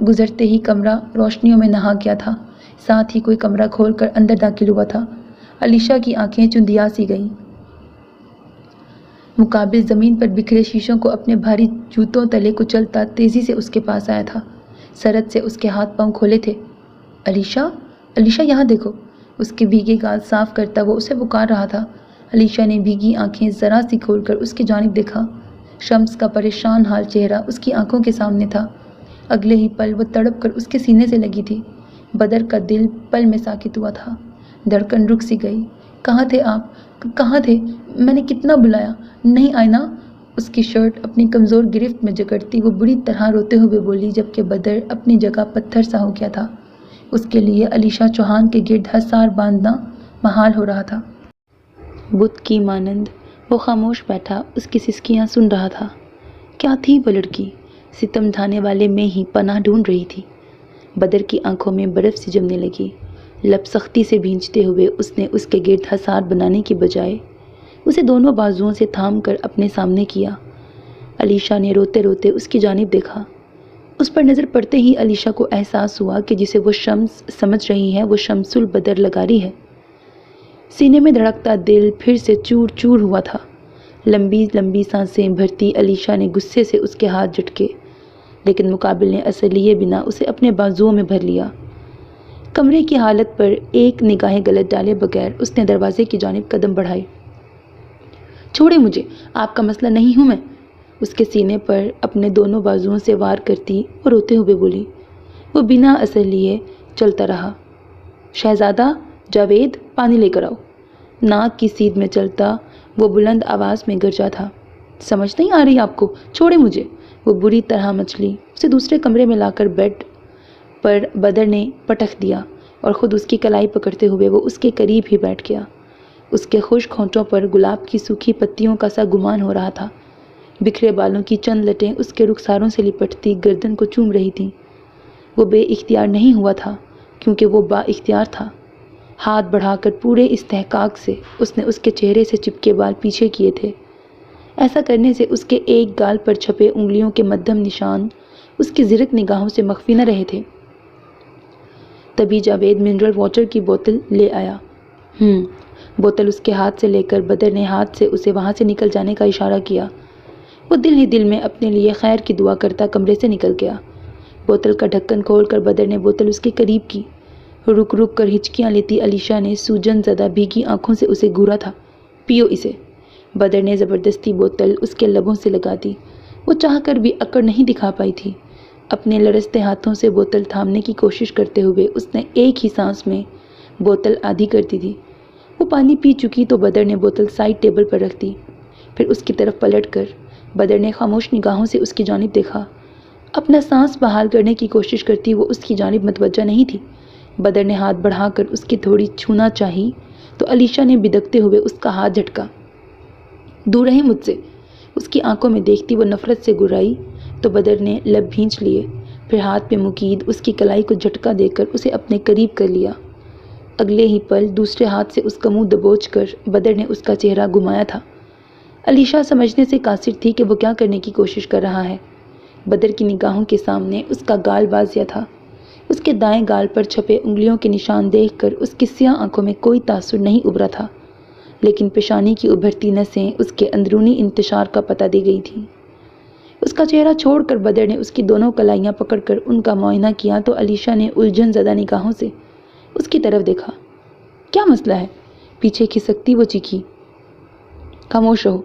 گزرتے ہی کمرہ روشنیوں میں نہا گیا تھا، ساتھ ہی کوئی کمرہ کھول کر اندر داخل ہوا تھا۔ علیشا کی آنکھیں چندیا سی گئیں۔ مقابل زمین پر بکھرے شیشوں کو اپنے بھاری جوتوں تلے کچلتا تیزی سے اس کے پاس آیا تھا۔ سرد سے اس کے ہاتھ پاؤں کھولے تھے۔ علیشا، علیشا یہاں دیکھو۔ اس کے بھیگے گال صاف کرتا وہ اسے پکار رہا تھا۔ علیشا نے بھیگی آنکھیں ذرا سی کھول کر اس کی جانب دیکھا۔ شمس کا پریشان حال چہرہ اس کی آنکھوں کے سامنے تھا۔ اگلے ہی پل وہ تڑپ کر اس کے سینے سے لگی تھی۔ بدر کا دل پل میں ساکت ہوا تھا۔ دھڑکن رک سی گئی۔ کہاں تھے آپ؟ کہاں تھے؟ میں نے کتنا بلایا، نہیں آئے نا؟ اس کی شرٹ اپنی کمزور گرفت میں جکڑتی وہ بری طرح روتے ہوئے بولی، جبکہ بدر اپنی جگہ پتھر سا ہو گیا تھا۔ اس کے لیے علیشا چوہان کے گرد حصار باندھنا محال ہو رہا تھا۔ بت کی مانند وہ خاموش بیٹھا اس کی سسکیاں سن رہا تھا۔ کیا تھی وہ لڑکی؟ ستم ڈھانے والے میں ہی پناہ ڈھونڈ رہی تھی۔ بدر کی آنکھوں میں برف سی جمنے لگی۔ لب سختی سے بھینچتے ہوئے اس نے اس کے گرد حصار بنانے کی بجائے اسے دونوں بازوؤں سے تھام کر اپنے سامنے کیا۔ علیشا نے روتے روتے اس کی جانب دیکھا۔ اس پر نظر پڑتے ہی علیشا کو احساس ہوا کہ جسے وہ شمس سمجھ رہی ہے وہ شمس البدر لگاری ہے۔ سینے میں دھڑکتا دل پھر سے چور چور ہوا تھا۔ لمبی لمبی سانسیں بھرتی علیشا نے غصے سے اس کے ہاتھ جھٹکے، لیکن مقابل نے اثر لیے بنا اسے اپنے بازوؤں میں بھر لیا۔ کمرے کی حالت پر ایک نگاہ غلط ڈالے بغیر اس نے دروازے کی جانب قدم بڑھائے۔ چھوڑے مجھے، آپ کا مسئلہ نہیں ہوں میں، اس کے سینے پر اپنے دونوں بازوؤں سے وار کرتی اور روتے ہوئے بولی۔ وہ بنا اثر لیے چلتا رہا۔ شہزادہ جاوید، پانی لے کر آؤ۔ ناک کی سیدھ میں چلتا وہ بلند آواز میں گرجا تھا۔ سمجھ نہیں آ رہی آپ کو؟ چھوڑے مجھے۔ وہ بری طرح مچلی۔ اسے دوسرے کمرے میں لا کر بیڈ پر بدر نے پٹخ دیا اور خود اس کی کلائی پکڑتے ہوئے وہ اس کے قریب ہی بیٹھ گیا۔ اس کے خشک ہونٹوں پر گلاب کی سوکھی پتیوں کا سا گمان ہو رہا تھا۔ بکھرے بالوں کی چند لٹیں اس کے رخساروں سے لپٹتی گردن کو چوم رہی تھیں۔ وہ بے اختیار نہیں ہوا تھا کیونکہ وہ با اختیار تھا۔ ہاتھ بڑھا کر پورے استحقاق سے اس نے اس کے چہرے سے چپکے بال پیچھے کیے تھے۔ ایسا کرنے سے اس کے ایک گال پر چھپے انگلیوں کے مدھم نشان اس کی زرق نگاہوں سے مخفی نہ رہے تھے۔ تبھی جاوید منرل واٹر کی بوتل لے آیا۔ بوتل اس کے ہاتھ سے لے کر بدر نے ہاتھ سے اسے وہاں سے نکل جانے کا اشارہ کیا۔ وہ دل ہی دل میں اپنے لیے خیر کی دعا کرتا کمرے سے نکل گیا۔ بوتل کا ڈھکن کھول کر بدر نے بوتل اس کے قریب کی۔ رک رک کر ہچکیاں لیتی علیشا نے سوجن زدہ بھیگی آنکھوں سے اسے گھورا تھا۔ پیو اسے۔ بدر نے زبردستی بوتل اس کے لبوں سے لگا دی۔ وہ چاہ کر بھی اکڑ نہیں دکھا پائی تھی۔ اپنے لرزتے ہاتھوں سے بوتل تھامنے کی کوشش کرتے ہوئے اس نے ایک ہی سانس میں بوتل آدھی کر دی تھی۔ وہ پانی پی چکی تو بدر نے بوتل سائڈ ٹیبل پر رکھ دی۔ پھر اس کی طرف پلٹ کر بدر نے خاموش نگاہوں سے اس کی جانب دیکھا۔ اپنا سانس بحال کرنے کی کوشش کرتی وہ اس کی جانب متوجہ نہیں تھی۔ بدر نے ہاتھ بڑھا کر اس کی تھوڑی چھونا چاہی تو علیشا نے بدکتے ہوئے اس کا ہاتھ جھٹکا۔ دور رہیں مجھ سے، اس کی آنکھوں میں دیکھتی وہ نفرت سے گرائی تو بدر نے لب بھینچ لیے، پھر ہاتھ پہ مقید اس کی کلائی کو جھٹکا دے کر اسے اپنے قریب کر لیا۔ اگلے ہی پل دوسرے ہاتھ سے اس کا منہ دبوچ کر بدر نے اس کا چہرہ گھمایا تھا۔ علیشا سمجھنے سے قاصر تھی کہ وہ کیا کرنے کی کوشش کر رہا ہے۔ بدر کی نگاہوں کے سامنے اس کا گال واضح تھا۔ اس کے دائیں گال پر چھپے انگلیوں کے نشان دیکھ کر اس کی سیاہ آنکھوں میں کوئی تاثر نہیں ابھرا تھا، لیکن پیشانی کی ابھرتی نسیں اس کے اندرونی انتشار کا پتہ دے گئی تھیں۔ اس کا چہرہ چھوڑ کر بدر نے اس کی دونوں کلائیاں پکڑ کر ان کا معائنہ کیا تو علیشا نے الجھن زدہ نگاہوں سے اس کی طرف دیکھا۔ کیا مسئلہ ہے؟ پیچھے کھسکتی وہ چیخی۔ خاموش رہو،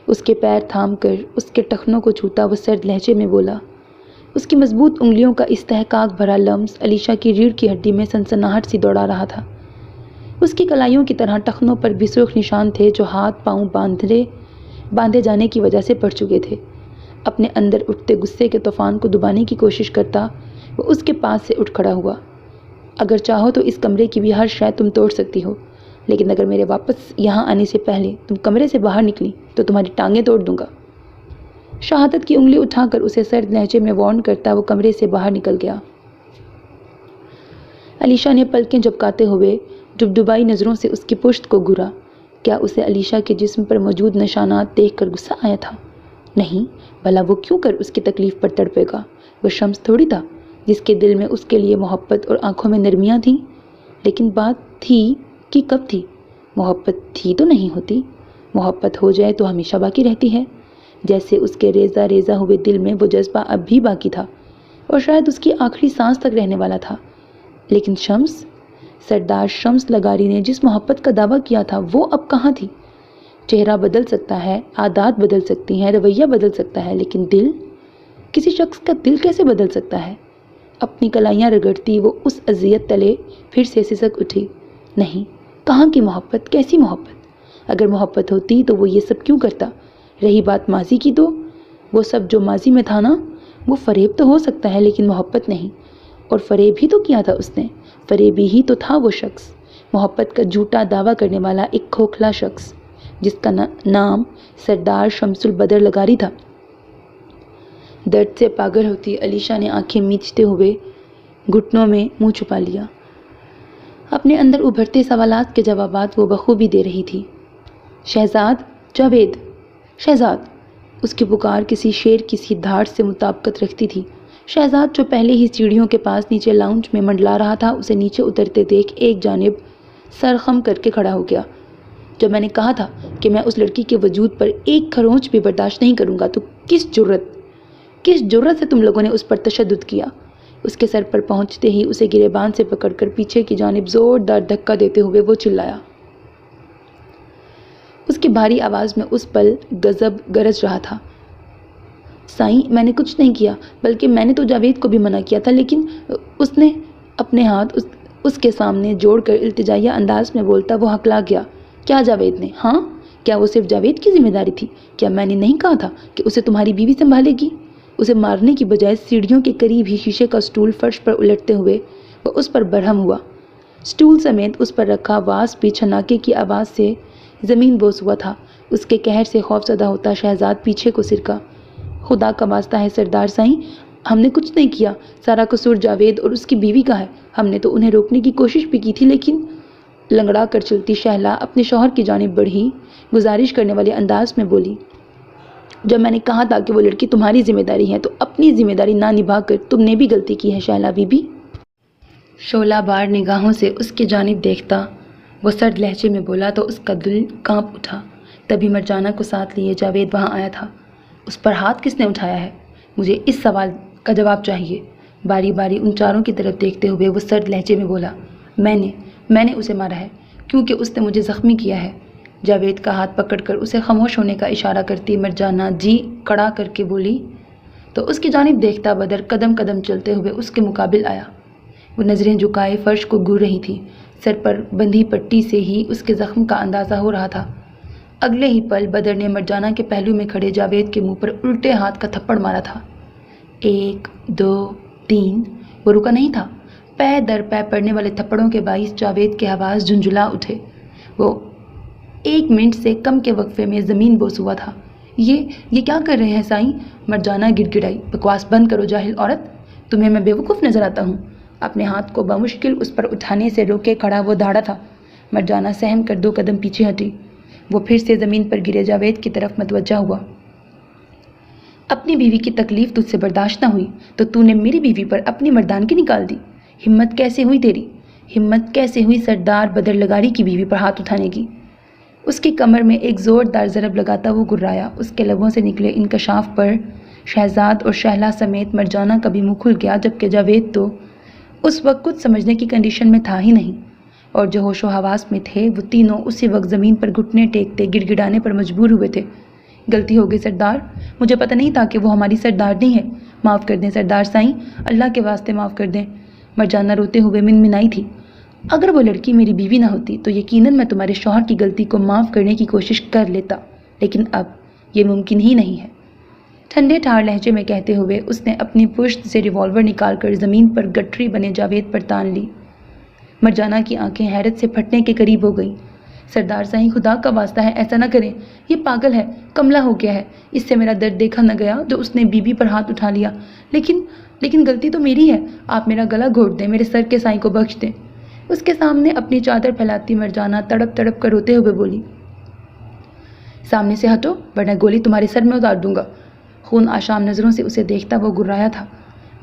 اس کے پیر تھام کر اس کے ٹخنوں کو چھوتا وہ سرد لہجے میں بولا۔ اس کی مضبوط انگلیوں کا استحقاق بھرا لمس علیشا کی ریڑھ کی ہڈی میں سنسناہٹ سی دوڑا رہا تھا۔ اس کی کلائیوں کی طرح ٹخنوں پر بھی سرخ نشان تھے جو ہاتھ پاؤں باندھے جانے کی وجہ سے پڑ چکے تھے۔ اپنے اندر اٹھتے غصے کے طوفان کو دبانے کی کوشش کرتا وہ اس کے پاس سے اٹھ کھڑا ہوا۔ اگر چاہو تو اس کمرے کی بھی ہر شے تم توڑ سکتی ہو، لیکن اگر میرے واپس یہاں آنے سے پہلے تم کمرے سے باہر نکلی تو تمہاری ٹانگیں توڑ دوں گا۔ شہادت کی انگلی اٹھا کر اسے سرد لہجے میں وارن کرتا وہ کمرے سے باہر نکل گیا۔ علیشا نے پلکیں جھپکاتے ہوئے ڈبڈبائی نظروں سے اس کی پشت کو گھورا۔ کیا اسے علیشا کے جسم پر موجود نشانات دیکھ کر غصہ آیا تھا؟ نہیں، بھلا وہ کیوں کر اس کی تکلیف پر تڑپے گا؟ وہ شمس تھوڑی تھا جس کے دل میں اس کے لیے محبت اور آنکھوں میں نرمیاں تھیں۔ لیکن بات تھی کہ کب تھی؟ محبت تھی تو نہیں ہوتی۔ محبت ہو جائے تو ہمیشہ باقی رہتی ہے، جیسے اس کے ریزہ ریزہ ہوئے دل میں وہ جذبہ اب بھی باقی تھا اور شاید اس کی آخری سانس تک رہنے والا تھا۔ لیکن شمس، سردار شمس لغاری نے جس محبت کا دعویٰ کیا تھا وہ اب کہاں تھی؟ چہرہ بدل سکتا ہے، عادات بدل سکتی ہیں، رویہ بدل سکتا ہے، لیکن دل؟ کسی شخص کا دل کیسے بدل سکتا ہے؟ اپنی کلائیاں رگڑتی وہ اس اذیت تلے پھر سے سسک اٹھی۔ نہیں، کہاں کی محبت؟ کیسی محبت؟ اگر محبت ہوتی تو وہ یہ سب کیوں کرتا؟ رہی بات ماضی کی تو وہ سب جو ماضی میں تھا نا، وہ فریب تو ہو سکتا ہے لیکن محبت نہیں۔ اور فریب ہی تو کیا تھا اس نے، فریبی ہی تو تھا وہ شخص، محبت کا جھوٹا دعویٰ کرنے والا ایک کھوکھلا شخص جس کا نام سردار شمس البدر لغاری تھا۔ درد سے پاگل ہوتی علیشا نے آنکھیں میچتے ہوئے گھٹنوں میں منہ چھپا لیا۔ اپنے اندر ابھرتے سوالات کے جوابات وہ بخوبی دے رہی تھی۔ شہزاد، جاوید، شہزاد! اس کی پکار کسی شیر کی سی دھاڑ سے مطابقت رکھتی تھی۔ شہزاد جو پہلے ہی سیڑھیوں کے پاس نیچے لاؤنج میں منڈلا رہا تھا، اسے نیچے اترتے دیکھ ایک جانب سر خم کر کے کھڑا ہو گیا۔ جب میں نے کہا تھا کہ میں اس لڑکی کے وجود پر ایک کھرونچ بھی برداشت نہیں کروں گا تو کس جرت سے تم لوگوں نے اس پر تشدد کیا؟ اس کے سر پر پہنچتے ہی اسے گریبان سے پکڑ کر پیچھے کی جانب زوردار دھکا دیتے ہوئے وہ چلایا۔ اس کی بھاری آواز میں اس پل غضب گرج رہا تھا۔ سائیں، میں نے کچھ نہیں کیا، بلکہ میں نے تو جاوید کو بھی منع کیا تھا، لیکن اس نے اپنے ہاتھ اس کے سامنے جوڑ کر التجائیہ انداز میں بولتا وہ ہکلا گیا۔ کیا جاوید نے؟ ہاں، کیا وہ صرف جاوید کی ذمہ داری تھی؟ کیا میں نے نہیں کہا تھا کہ اسے تمہاری بیوی سنبھالے گی؟ اسے مارنے کی بجائے سیڑھیوں کے قریب ہی شیشے کا سٹول فرش پر الٹتے ہوئے وہ اس پر برہم ہوا۔ سٹول سمیت اس پر رکھا واس بھی چھناکے کی آواز سے زمین بوس ہوا تھا۔ اس کے قہر سے خوف زدہ ہوتا شہزاد پیچھے کو سرکا۔ خدا کا واسطہ ہے سردار سائیں، ہم نے کچھ نہیں کیا، سارا قصور جاوید اور اس کی بیوی کا ہے۔ ہم نے تو انہیں روکنے کی کوشش بھی کی تھی، لیکن لنگڑا کر چلتی شہلا اپنے شوہر کی جانب بڑھی، گزارش کرنے والے انداز میں بولی۔ جب میں نے کہا تھا کہ وہ لڑکی تمہاری ذمہ داری ہے تو اپنی ذمہ داری نہ نبھا کر تم نے بھی غلطی کی ہے شہلا بی بی۔ شعلہ بار نگاہوں سے اس کی جانب دیکھتا وہ سرد لہجے میں بولا تو اس کا دل کانپ اٹھا۔ تبھی مرجانہ کو ساتھ لیے جاوید وہاں آیا تھا۔ اس پر ہاتھ کس نے اٹھایا ہے؟ مجھے اس سوال کا جواب چاہیے۔ باری باری ان چاروں کی طرف دیکھتے ہوئے وہ سرد لہجے میں بولا، میں نے اسے مارا ہے کیونکہ اس نے مجھے زخمی کیا ہے۔ جاوید کا ہاتھ پکڑ کر اسے خاموش ہونے کا اشارہ کرتی مرجانہ جی کڑا کر کے بولی تو اس کی جانب دیکھتا بدر قدم قدم چلتے ہوئے اس کے مقابل آیا۔ وہ نظریں جھکائے فرش کو گور رہی تھی۔ سر پر بندھی پٹی سے ہی اس کے زخم کا اندازہ ہو رہا تھا۔ اگلے ہی پل بدر نے مرجانہ کے پہلو میں کھڑے جاوید کے منہ پر الٹے ہاتھ کا تھپڑ مارا تھا۔ 1 2 3 وہ رکا نہیں تھا۔ پے در پے پڑنے والے تھپڑوں کے باعث جاوید کے حواس جھنجھلا اٹھے۔ وہ 1 منٹ سے کم کے وقفے میں زمین بوس ہوا تھا۔ یہ کیا کر رہے ہیں سائیں؟ مرجانہ گڑ گڑائی۔ بکواس بند کرو جاہل عورت، تمہیں میں بیوقوف نظر آتا ہوں؟ اپنے ہاتھ کو بمشکل اس پر اٹھانے سے روکے کھڑا وہ دھاڑا تھا۔ مرجانہ سہم کر 2 قدم پیچھے ہٹی۔ وہ پھر سے زمین پر گرے جاوید کی طرف متوجہ ہوا۔ اپنی بیوی کی تکلیف تجھ سے برداشت نہ ہوئی تو نے میری بیوی پر اپنی مردانگی نکال دی۔ ہمت کیسے ہوئی تیری؟ ہمت کیسے ہوئی سردار بدر لغاری کی بیوی پر ہاتھ اٹھانے کی؟ اس کی کمر میں ایک زوردار ضرب لگاتا وہ گرایا۔ اس کے لبوں سے نکلے انکشاف پر شہزاد اور شہلا سمیت مرجانہ کا بھی منہ کھل گیا، جبکہ جاوید تو اس وقت کچھ سمجھنے کی کنڈیشن میں تھا ہی نہیں، اور جو ہوش و حواس میں تھے وہ تینوں اسی وقت زمین پر گھٹنے ٹیکتے گڑ گڑانے پر مجبور ہوئے تھے۔ غلطی ہو گئی سردار، مجھے پتہ نہیں تھا کہ وہ ہماری سردارنی ہے، معاف کر دیں سردار سائیں، اللہ کے واسطے معاف کر دیں۔ مرجانہ روتے ہوئے منمنائی تھی، اگر وہ لڑکی میری بیوی نہ ہوتی تو یقیناً میں تمہارے شوہر کی غلطی کو معاف کرنے کی کوشش کر لیتا، لیکن اب یہ ممکن ہی نہیں ہے۔ ٹھنڈے ٹھار لہجے میں کہتے ہوئے اس نے اپنی پشت سے ریوالور نکال کر زمین پر گٹھری بنے جاوید پر تان لی۔ مرجانہ کی آنکھیں حیرت سے پھٹنے کے قریب ہو گئیں۔ سردار سائیں، خدا کا واسطہ ہے ایسا نہ کریں، یہ پاگل ہے، کملا ہو گیا ہے، اس سے میرا درد دیکھا نہ گیا جو اس نے بی بی پر ہاتھ اٹھا لیا، لیکن غلطی تو میری ہے، آپ میرا گلا گھونٹ دیں، میرے سر کے سائیں کو بخش دیں۔ اس کے سامنے اپنی چادر پھیلاتی مرجانہ تڑپ تڑپ کر روتے ہوئے بولی، سامنے سے ہٹو ورنہ گولی تمہارے سر میں اتار دوں گا۔ خون آشام نظروں سے اسے دیکھتا وہ گرایا تھا،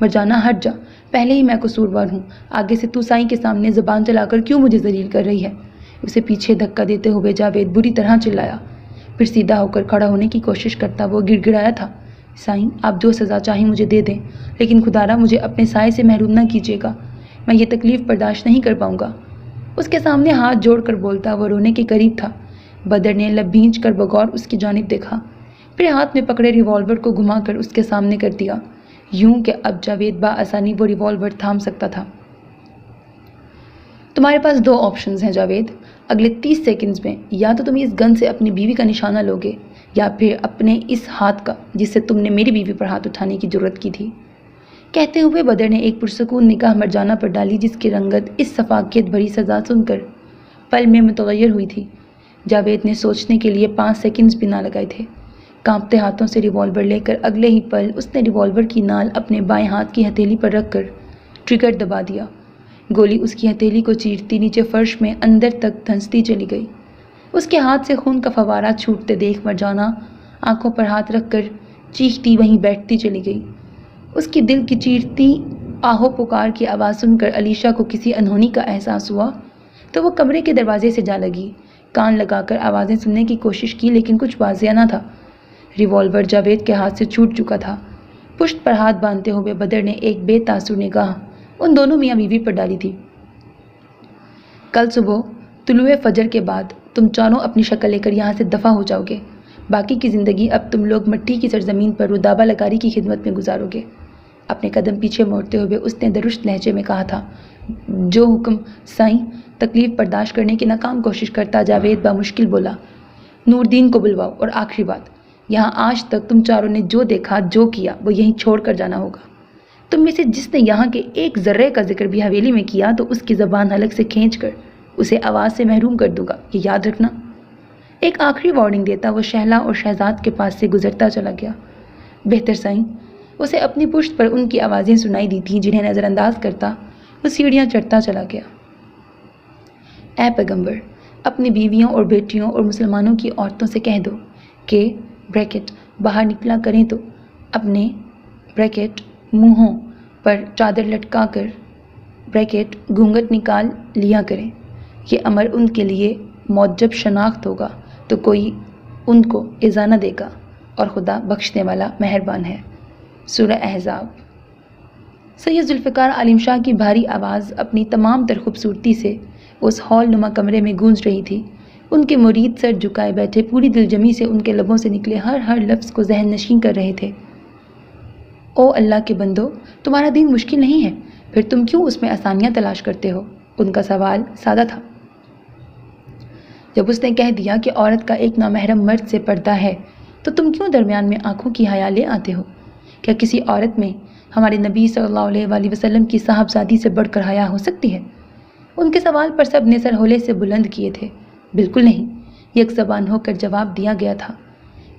مرجانہ ہٹ جا، پہلے ہی میں قصوروار ہوں، آگے سے تو سائیں کے سامنے زبان چلا کر کیوں مجھے ذلیل کر رہی ہے؟ اسے پیچھے دھکا دیتے ہوئے جاوید بری طرح چلایا، پھر سیدھا ہو کر کھڑا ہونے کی کوشش کرتا وہ گڑ گڑایا تھا، سائیں آپ جو سزا چاہیں مجھے دے دیں، لیکن خدارا مجھے اپنے سائے سے محروم نہ کیجیے گا، میں یہ تکلیف برداشت نہیں کر پاؤں گا۔ اس کے سامنے ہاتھ جوڑ کر بولتا وہ رونے کے قریب تھا۔ بدر نے لب بھینچ کر بغور اس کی جانب دیکھا، پھر ہاتھ میں پکڑے ریوالور کو گھما کر اس کے سامنے کر دیا، یوں کہ اب جاوید بآسانی وہ ریوالور تھام سکتا تھا۔ تمہارے پاس دو آپشنز ہیں جاوید، اگلے 30 سیکنڈز میں یا تو تم اس گن سے اپنی بیوی کا نشانہ لوگے یا پھر اپنے اس ہاتھ کا جس سے تم نے میری بیوی پر ہاتھ اٹھانے کی جرت کی تھی۔ کہتے ہوئے بدر نے ایک پرسکون نگاہ مرجانہ پر ڈالی جس کی رنگت اس شفافیت بھری سزا سن کر پل میں متغیر ہوئی تھی۔ جاوید نے سوچنے کے لیے 5 سیکنڈز بھی نہ لگائے تھے۔ کانپتے ہاتھوں سے ریوالور لے کر اگلے ہی پل اس نے ریوالور کی نال اپنے بائیں ہاتھ کی ہتھیلی پر رکھ کر ٹریگر دبا دیا۔ گولی اس کی ہتھیلی کو چیرتی نیچے فرش میں اندر تک دھنستی چلی گئی۔ اس کے ہاتھ سے خون کا فوارہ چھوٹتے دیکھ مرجانہ آنکھوں پر ہاتھ رکھ کر چیختی وہیں بیٹھتی چلی گئی۔ اس کی دل کی چیرتی آہو پکار کی آواز سن کر علیشا کو کسی انہونی کا احساس ہوا تو وہ کمرے کے دروازے سے جا لگی، کان لگا کر آوازیں سننے کی کوشش کی لیکن کچھ واضح نہ تھا۔ ریوالور جاوید کے ہاتھ سے چھوٹ چکا تھا۔ پشت پر ہاتھ باندھتے ہوئے بدر نے ایک بے تاثر نگاہ ان دونوں میاں بیوی پر ڈالی تھی۔ کل صبح طلوع فجر کے بعد تم چاروں اپنی شکل لے کر یہاں سے دفع ہو جاؤ گے، باقی کی زندگی اب تم لوگ مٹی کی سرزمین پر ردابہ لکاری کی خدمت میں گزارو گے۔ اپنے قدم پیچھے موڑتے ہوئے اس نے درشت لہجے میں کہا تھا، جو حکم سائیں۔ تکلیف برداشت کرنے کی ناکام کوشش کرتا جاوید بامشکل بولا، نوردین کو بلواؤ، اور آخری بات، یہاں آج تک تم چاروں نے جو دیکھا جو کیا وہ یہیں چھوڑ کر جانا ہوگا۔ تم میں سے جس نے یہاں کے ایک ذرے کا ذکر بھی حویلی میں کیا تو اس کی زبان حلق سے کھینچ کر اسے آواز سے محروم کر دوں گا، یہ یاد رکھنا۔ ایک آخری وارننگ دیتا وہ شہلا اور شہزاد کے پاس سے گزرتا چلا گیا۔ بہتر سائیں، اسے اپنی پشت پر ان کی آوازیں سنائی دی تھیں جنہیں نظر انداز کرتا وہ سیڑھیاں چڑھتا چلا گیا۔ اے پیغمبر، اپنی بیویوں اور بیٹیوں اور مسلمانوں کی عورتوں سے کہہ دو کہ بریکٹ باہر نکلا کریں تو اپنے بریکٹ منہوں پر چادر لٹکا کر بریکٹ گھونگھٹ نکال لیا کریں۔ یہ امر ان کے لیے موجب شناخت ہوگا تو کوئی ان کو ایذا نہ دے گا، اور خدا بخشنے والا مہربان ہے۔ سورہ احزاب۔ سید ذوالفقار عالم شاہ کی بھاری آواز اپنی تمام تر خوبصورتی سے اس ہال نما کمرے میں گونج رہی تھی۔ ان کے مرید سر جھکائے بیٹھے پوری دل جمی سے ان کے لبوں سے نکلے ہر لفظ کو ذہن نشین کر رہے تھے۔ او اللہ کے بندو، تمہارا دین مشکل نہیں ہے، پھر تم کیوں اس میں آسانیاں تلاش کرتے ہو؟ ان کا سوال سادہ تھا۔ جب اس نے کہہ دیا کہ عورت کا ایک نامحرم مرد سے پردہ ہے تو تم کیوں درمیان میں آنکھوں کی حیا لے آتے ہو؟ کیا کسی عورت میں ہمارے نبی صلی اللہ علیہ وآلہ وسلم کی صاحبزادی سے بڑھ کر حیا ہو سکتی ہے؟ ان کے سوال پر سب نے سر ہولے سے بلند کیے تھے۔ بالکل نہیں، یک زبان ہو کر جواب دیا گیا تھا۔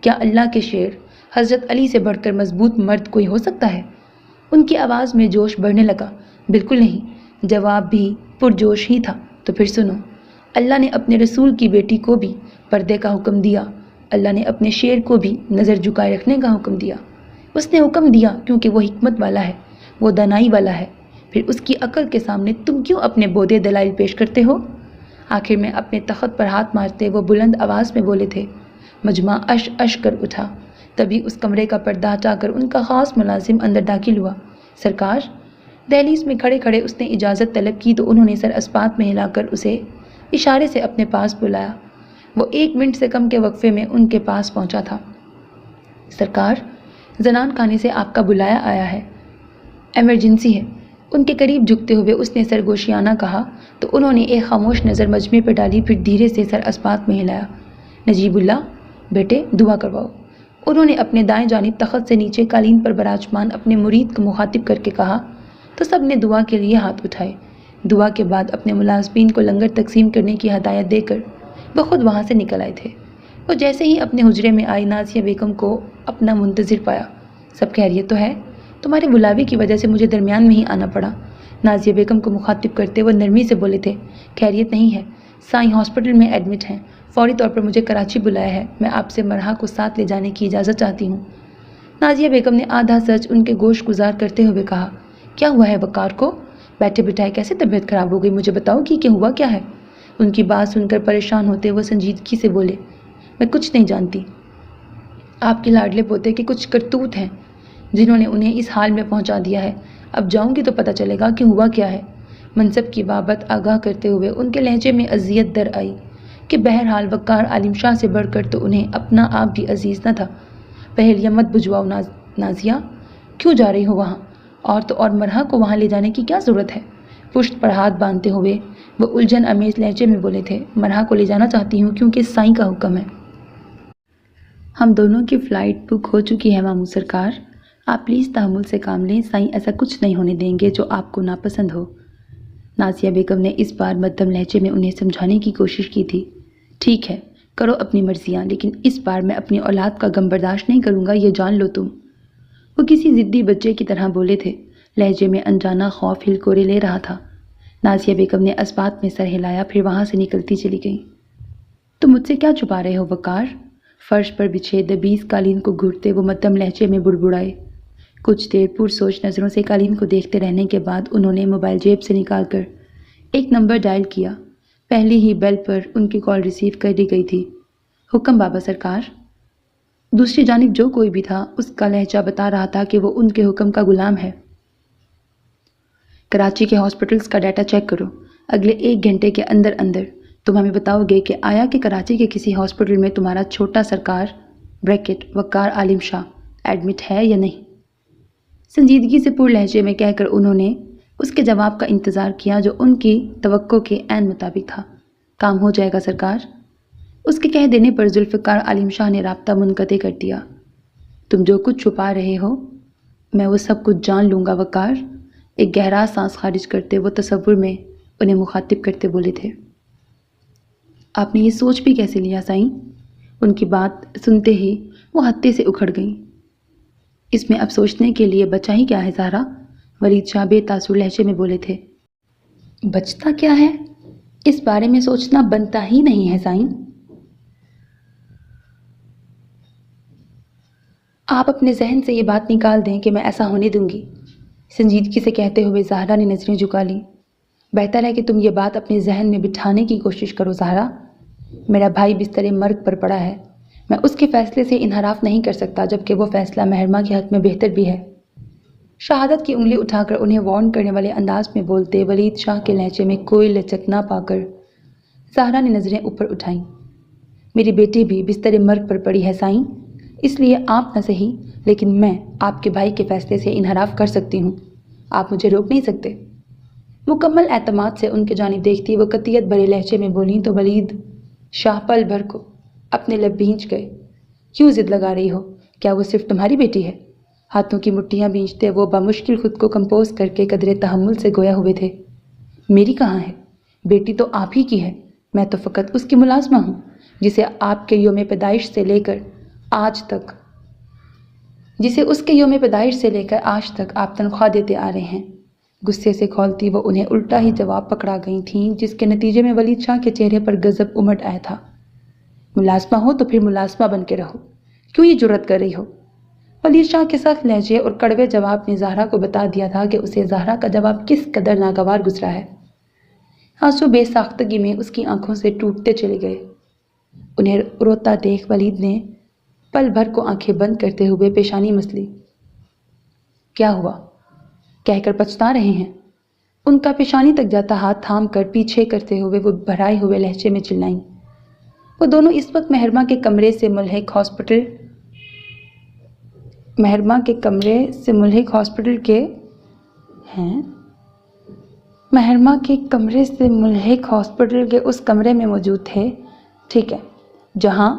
کیا اللہ کے شیر حضرت علی سے بڑھ کر مضبوط مرد کوئی ہو سکتا ہے؟ ان کی آواز میں جوش بڑھنے لگا۔ بالکل نہیں، جواب بھی پرجوش ہی تھا۔ تو پھر سنو، اللہ نے اپنے رسول کی بیٹی کو بھی پردے کا حکم دیا، اللہ نے اپنے شیر کو بھی نظر جھکائے رکھنے کا حکم دیا۔ اس نے حکم دیا کیونکہ وہ حکمت والا ہے، وہ دانائی والا ہے۔ پھر اس کی عقل کے سامنے تم کیوں اپنے بودے دلائل پیش کرتے ہو؟ آخر میں اپنے تخت پر ہاتھ مارتے وہ بلند آواز میں بولے تھے۔ مجمع اش اش کر اٹھا۔ تبھی اس کمرے کا پردہ ہٹا کر ان کا خاص ملازم اندر داخل ہوا۔ سرکار! دہلیز میں کھڑے کھڑے اس نے اجازت طلب کی تو انہوں نے سر اسپات میں ہلا کر اسے اشارے سے اپنے پاس بلایا۔ وہ 1 منٹ سے کم کے وقفے میں ان کے پاس پہنچا تھا۔ سرکار، زنان خانے سے آپ کا بلایا آیا ہے، ایمرجنسی ہے۔ ان کے قریب جھکتے ہوئے اس نے سرگوشیانہ کہا تو انہوں نے ایک خاموش نظر مجمع پہ ڈالی، پھر دھیرے سے سر اسپات میں ہلایا۔ نجیب اللہ، بیٹے دعا کرواؤ۔ انہوں نے اپنے دائیں جانب تخت سے نیچے قالین پر براجمان اپنے مرید کو مخاطب کر کے کہا تو سب نے دعا کے لیے ہاتھ اٹھائے۔ دعا کے بعد اپنے ملازمین کو لنگر تقسیم کرنے کی ہدایت دے کر وہ خود وہاں سے نکل آئے تھے۔ وہ جیسے ہی اپنے حجرے میں آئی نازیہ بیگم کو اپنا منتظر پایا۔ سب خیریت تو ہے؟ تمہارے بلاوے کی وجہ سے مجھے درمیان میں ہی آنا پڑا۔ نازیہ بیگم کو مخاطب کرتے وہ نرمی سے بولے تھے۔ خیریت نہیں ہے، سائیں ہاسپٹل میں ایڈمٹ ہیں، فوری طور پر مجھے کراچی بلایا ہے، میں آپ سے مرحا کو ساتھ لے جانے کی اجازت چاہتی ہوں۔ نازیہ بیگم نے آدھا سچ ان کے گوش گزار کرتے ہوئے کہا، کیا ہوا ہے وقار کو؟ بیٹھے بٹھائے کیسے طبیعت خراب ہو گئی، مجھے بتاؤ کہ ہوا کیا ہے؟ ان کی بات سن کر پریشان ہوتے وہ سنجیدگی سے بولے، میں کچھ نہیں جانتی۔ آپ کے لاڈلے پوتے کے کچھ کرتوت ہیں جنہوں نے انہیں اس حال میں پہنچا دیا ہے۔ اب جاؤں گی تو پتہ چلے گا کہ ہوا کیا ہے۔ منصب کی بابت آگاہ کرتے ہوئے ان کے لہجے میں اذیت در آئی کہ بہرحال وقار عالم شاہ سے بڑھ کر تو انہیں اپنا آپ بھی عزیز نہ تھا۔ پہیلیاں مت بجھواؤ نازیہ، کیوں جا رہی ہو وہاں؟ اور تو اور مرحا کو وہاں لے جانے کی کیا ضرورت ہے؟ پشت پر ہاتھ باندھتے ہوئے وہ الجھن امیز لہجے میں بولے تھے، مرحا کو لے جانا چاہتی ہوں کیونکہ سائیں کا حکم ہے۔ ہم دونوں کی فلائٹ بک ہو چکی ہے ماموں سرکار، آپ پلیز تحمل سے کام لیں، سائیں ایسا کچھ نہیں ہونے دیں گے جو آپ کو ناپسند ہو۔ نازیہ بیگم نے اس بار مدھم لہجے میں انہیں سمجھانے کی کوشش کی تھی، ٹھیک ہے کرو اپنی مرضیاں، لیکن اس بار میں اپنی اولاد کا غم برداشت نہیں کروں گا، یہ جان لو تم۔ وہ کسی ضدی بچے کی طرح بولے تھے، لہجے میں انجانا خوف ہلکورے لے رہا تھا۔ نازیہ بیگم نے اسبات میں سر ہلایا، پھر وہاں سے نکلتی چلی گئی۔ تم مجھ سے کیا چھپا رہے ہو وقار؟ فرش پر بچھے دبیز قالین کو گھڑتے وہ مدھم لہجے میں بڑبڑائے۔ کچھ دیر پرسوچ نظروں سے قالین کو دیکھتے رہنے کے بعد انہوں نے موبائل جیب سے نکال کر ایک نمبر ڈائل کیا۔ پہلی ہی بیل پر ان کی کال ریسیو کر لی گئی تھی۔ حکم بابا سرکار۔ دوسری جانب جو کوئی بھی تھا اس کا لہجہ بتا رہا تھا کہ وہ ان کے حکم کا غلام ہے۔ کراچی کے ہاسپٹلز کا ڈیٹا چیک کرو، اگلے 1 گھنٹے کے اندر اندر تم ہمیں بتاؤ گے کہ آیا کہ کراچی کے کسی ہاسپٹل میں تمہارا چھوٹا سرکار بریکٹ وقار عالم شاہ ایڈمٹ ہے یا نہیں۔ سنجیدگی سے پر لہجے میں کہہ کر انہوں نے اس کے جواب کا انتظار کیا جو ان کی توقع کے عین مطابق تھا۔ کام ہو جائے گا سرکار۔ اس کے کہہ دینے پر ذوالفقار عالم شاہ نے رابطہ منقطع کر دیا۔ تم جو کچھ چھپا رہے ہو میں وہ سب کچھ جان لوں گا وقار، ایک گہرا سانس خارج کرتے وہ تصور میں انہیں مخاطب کرتے بولے تھے۔ آپ نے یہ سوچ بھی کیسے لیا سائیں؟ ان کی بات سنتے ہی وہ ہتے سے اکھڑ گئیں۔ اس میں اب سوچنے کے لیے بچا ہی کیا ہے زہرا؟ ولید شاہ بے تاثر لہجے میں بولے تھے۔ بچتا کیا ہے؟ اس بارے میں سوچنا بنتا ہی نہیں ہے سائیں۔ آپ اپنے ذہن سے یہ بات نکال دیں کہ میں ایسا ہونے دوں گی، سنجیدگی سے کہتے ہوئے زہرا نے نظریں جھکا لیں۔ بہتر ہے کہ تم یہ بات اپنے ذہن میں بٹھانے کی کوشش کرو زہرا۔ میرا بھائی بستر مرگ پر پڑا ہے، میں اس کے فیصلے سے انحراف نہیں کر سکتا، جبکہ وہ فیصلہ محرمہ کے حق میں بہتر بھی ہے۔ شہادت کی انگلی اٹھا کر انہیں وارن کرنے والے انداز میں بولتے ولید شاہ کے لہجے میں کوئی لچک نہ پا کر زہرا نے نظریں اوپر اٹھائیں۔ میری بیٹی بھی بستر مرگ پر پڑی ہے سائیں، اس لیے آپ نہ صحیح لیکن میں آپ کے بھائی کے فیصلے سے انحراف کر سکتی ہوں، آپ مجھے روک نہیں سکتے۔ مکمل اعتماد سے ان کے جانب دیکھتی وہ قطعیت بھرے لہجے میں بولیں تو ولید شاہ پل بھر کو اپنے لب بھینچ گئے۔ کیوں ضد لگا رہی ہو؟ کیا وہ صرف تمہاری بیٹی ہے؟ ہاتھوں کی مٹھیاں بھینچتے وہ بمشکل خود کو کمپوز کر کے قدرے تحمل سے گویا ہوئے تھے۔ میری کہاں ہے؟ بیٹی تو آپ ہی کی ہے، میں تو فقط اس کی ملازمہ ہوں جسے آپ کے یوم پیدائش سے لے کر آج تک آپ تنخواہ دیتے آ رہے ہیں۔ غصے سے کھولتی وہ انہیں الٹا ہی جواب پکڑا گئی تھیں، جس کے نتیجے میں ولید شاہ کے چہرے پر غضب امٹ آیا تھا۔ ملازمہ ہو تو پھر ملازمہ بن کے رہو، کیوں یہ جرأت کر رہی ہو؟ ولید شاہ کے سخت لہجے اور کڑوے جواب نے زہرا کو بتا دیا تھا کہ اسے زہرا کا جواب کس قدر ناگوار گزرا ہے۔ آنسو بے ساختگی میں اس کی آنکھوں سے ٹوٹتے چلے گئے۔ انہیں روتا دیکھ ولید نے پل بھر کو آنکھیں بند کرتے ہوئے پیشانی مسلی۔ کیا ہوا؟ کہہ کر پچھتا رہے ہیں؟ ان کا پیشانی تک جاتا ہاتھ تھام کر پیچھے کرتے ہوئے وہ بھرائے ہوئے لہجے میں چلائیں۔ وہ دونوں اس وقت محرمہ کے کمرے سے ملحق ہاسپٹل کے اس کمرے میں موجود تھے، ٹھیک ہے، جہاں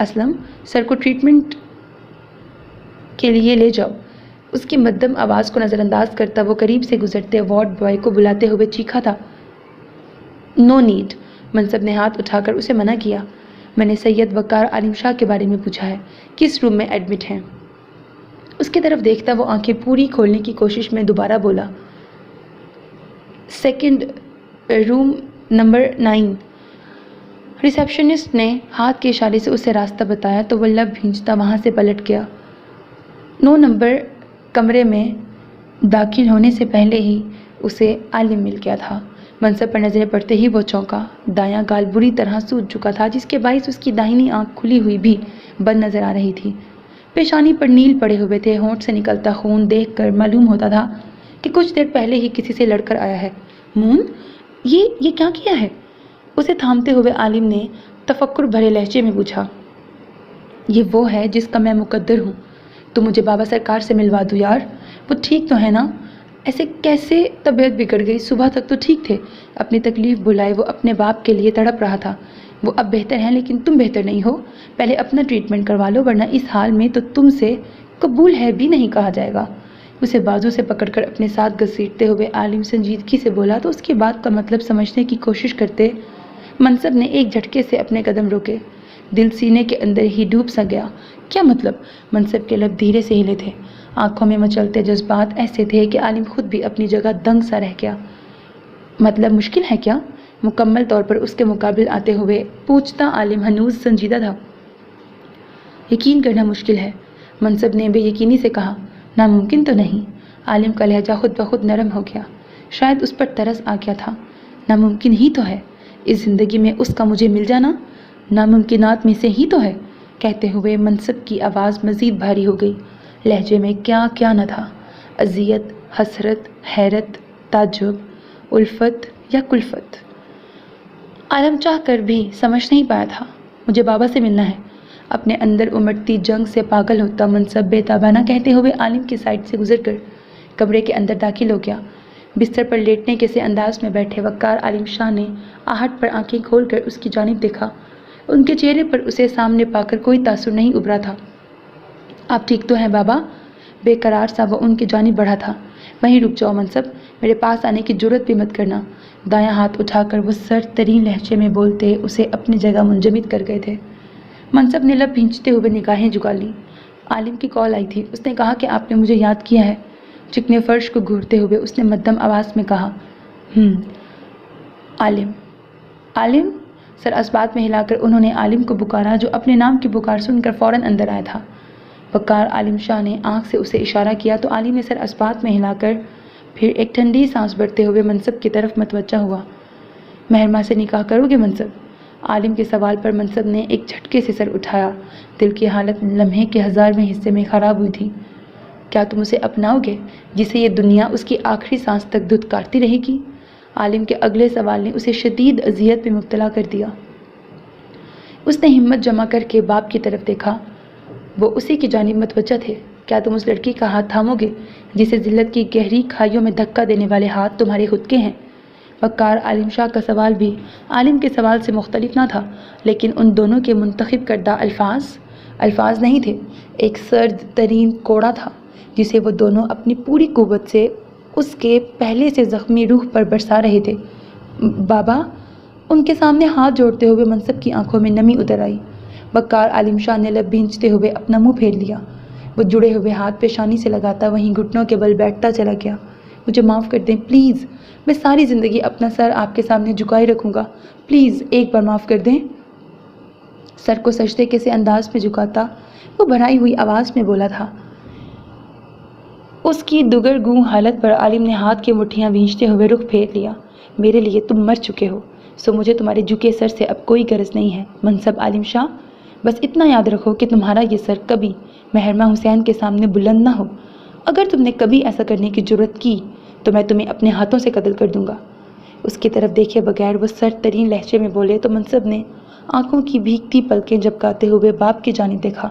اسلم، سر کو ٹریٹمنٹ کے لیے لے جاؤ۔ اس کی مدھم آواز کو نظر انداز کرتا وہ قریب سے گزرتے وارڈ بوائے کو بلاتے ہوئے چیخا تھا، نو نیڈ۔ منصب نے ہاتھ اٹھا کر اسے منع کیا۔ میں نے سید وقار عالم شاہ کے بارے میں پوچھا ہے، کس روم میں ایڈمٹ ہیں؟ اس کی طرف دیکھتا وہ آنکھیں پوری کھولنے کی کوشش میں دوبارہ بولا، سیکنڈ روم نمبر 9۔ ریسیپشنسٹ نے ہاتھ کے اشارے سے اسے راستہ بتایا تو وہ لب بھینچتا وہاں سے پلٹ گیا۔ 9 نمبر کمرے میں داخل ہونے سے پہلے ہی اسے عالم مل گیا تھا۔ منصب پر نظریں پڑتے ہی وہ چونکا۔ دایاں گال بری طرح سوج چکا تھا جس کے باعث اس کی داہنی آنکھ کھلی ہوئی بھی بند نظر آ رہی تھی۔ پیشانی پر نیل پڑے ہوئے تھے، ہونٹ سے نکلتا خون دیکھ کر معلوم ہوتا تھا کہ کچھ دیر پہلے ہی کسی سے لڑ کر آیا ہے۔ مون، یہ کیا کیا ہے؟ اسے تھامتے ہوئے عالم نے تفکر بھرے لہجے میں پوچھا۔ یہ وہ ہے جس کا میں مقدر ہوں۔ تو مجھے بابا سرکار سے ملوا دو یار، وہ ٹھیک تو ہے نا؟ ایسے کیسے طبیعت بگڑ گئی؟ صبح تک تو ٹھیک تھے۔ اپنی تکلیف بھلائے وہ اپنے باپ کے لیے تڑپ رہا تھا۔ وہ اب بہتر ہیں لیکن تم بہتر نہیں ہو۔ پہلے اپنا ٹریٹمنٹ کروا لو ورنہ اس حال میں تو تم سے قبول ہے بھی نہیں کہا جائے گا۔ اسے بازو سے پکڑ کر اپنے ساتھ گھسیٹتے ہوئے عالم سنجیدگی سے بولا تو اس کی بات کا مطلب سمجھنے کی کوشش کرتے منصب نے ایک جھٹکے سے اپنے قدم روکے۔ دل سینے کے اندر ہی ڈوب سا گیا۔ کیا مطلب؟ منصب کے لب دھیرے سے ہلے تھے، آنکھوں میں مچلتے جذبات ایسے تھے کہ عالم خود بھی اپنی جگہ دنگ سا رہ گیا۔ مطلب مشکل ہے کیا؟ مکمل طور پر اس کے مقابل آتے ہوئے پوچھتا عالم ہنوز سنجیدہ تھا۔ یقین کرنا مشکل ہے، منصب نے بے یقینی سے کہا۔ ناممکن تو نہیں؟ عالم کا لہجہ خود بخود نرم ہو گیا، شاید اس پر ترس آ گیا تھا۔ ناممکن ہی تو ہے، اس زندگی میں اس کا مجھے مل جانا ناممکنات میں سے ہی تو ہے۔ کہتے ہوئے منصب کی آواز مزید بھاری ہو گئی۔ لہجے میں کیا کیا نہ تھا، اذیت، حسرت، حیرت، تعجب، الفت یا کلفت۔ عالم چاہ کر بھی سمجھ نہیں پایا تھا۔ مجھے بابا سے ملنا ہے۔ اپنے اندر امٹتی جنگ سے پاگل ہوتا منصب بے تابانہ کہتے ہوئے عالم کی سائڈ سے گزر کر کمرے کے اندر داخل ہو گیا۔ بستر پر لیٹنے کے سے انداز میں بیٹھے وقار عالم شاہ نے آہٹ پر آنکھیں کھول کر اس کی جانب دیکھا۔ ان کے چہرے پر اسے سامنے پا کر کوئی تاثر نہیں ابھرا تھا۔ آپ ٹھیک تو ہیں بابا؟ بے قرار سا وہ ان کی جانب بڑھا تھا۔ وہیں رک جاؤ منصب، میرے پاس آنے کی جرت بھی مت کرنا۔ دایاں ہاتھ اٹھا کر وہ سرد ترین لہجے میں بولتے اسے اپنی جگہ منجمد کر گئے تھے۔ منصب نے لب بھینچتے ہوئے نگاہیں جھکا لیں۔ عالم کی کال آئی تھی، اس نے کہا کہ آپ نے مجھے یاد کیا ہے۔ چکنے فرش کو گھورتے ہوئے اس نے مدھم آواز میں کہا، عالم؟ سر اسبات میں ہلا کر انہوں نے عالم کو پکارا جو اپنے نام کی پکار سن کر فوراً اندر آیا تھا۔ وقار عالم شاہ نے آنکھ سے اسے اشارہ کیا تو عالم نے سر اسبات میں ہلا کر پھر ایک ٹھنڈی سانس بھرتے ہوئے منصب کی طرف متوجہ ہوا۔ مہرماں سے نکاح کرو گے منصب؟ عالم کے سوال پر منصب نے ایک جھٹکے سے سر اٹھایا۔ دل کی حالت لمحے کے 1000ویں حصے میں خراب ہوئی تھی۔ کیا تم اسے اپناؤ گے جسے یہ دنیا اس کی آخری سانس تک دھتکارتی رہے گی؟ عالم کے اگلے سوال نے اسے شدید اذیت میں مبتلا کر دیا۔ اس نے ہمت جمع کر کے باپ کی طرف دیکھا، وہ اسی کی جانب متوجہ تھے۔ کیا تم اس لڑکی کا ہاتھ تھامو گے جسے ذلت کی گہری کھائیوں میں دھکا دینے والے ہاتھ تمہارے خود کے ہیں؟ وقار عالم شاہ کا سوال بھی عالم کے سوال سے مختلف نہ تھا، لیکن ان دونوں کے منتخب کردہ الفاظ نہیں تھے، ایک سرد ترین کوڑا تھا جسے وہ دونوں اپنی پوری قوت سے اس کے پہلے سے زخمی روح پر برسا رہے تھے۔ بابا، ان کے سامنے ہاتھ جوڑتے ہوئے منصب کی آنکھوں میں نمی اتر آئی۔ وقار عالم شاہ نے لب بھینچتے ہوئے اپنا منہ پھیر لیا۔ وہ جڑے ہوئے ہاتھ پیشانی سے لگاتا وہیں گھٹنوں کے بل بیٹھتا چلا گیا۔ مجھے معاف کر دیں پلیز، میں ساری زندگی اپنا سر آپ کے سامنے جھکائے رکھوں گا، پلیز ایک بار معاف کر دیں۔ سر کو سجدے کے سے انداز میں جھکاتا وہ بھرائی ہوئی آواز میں بولا تھا۔ اس کی دگرگوں حالت پر عالم نے ہاتھ کی مٹھیاں بھینچتے ہوئے رخ پھیر لیا۔ میرے لیے تم مر چکے ہو، سو مجھے تمہارے جھکے سر سے اب کوئی غرض نہیں ہے منصب عالم شاہ۔ بس اتنا یاد رکھو کہ تمہارا یہ سر کبھی مہرماں حسین کے سامنے بلند نہ ہو۔ اگر تم نے کبھی ایسا کرنے کی جرت کی تو میں تمہیں اپنے ہاتھوں سے قتل کر دوں گا۔ اس کی طرف دیکھے بغیر وہ سرد ترین لہجے میں بولے تو منصب نے آنکھوں کی بھیگتی پلکیں جھپکاتے ہوئے باپ کی جانب دیکھا۔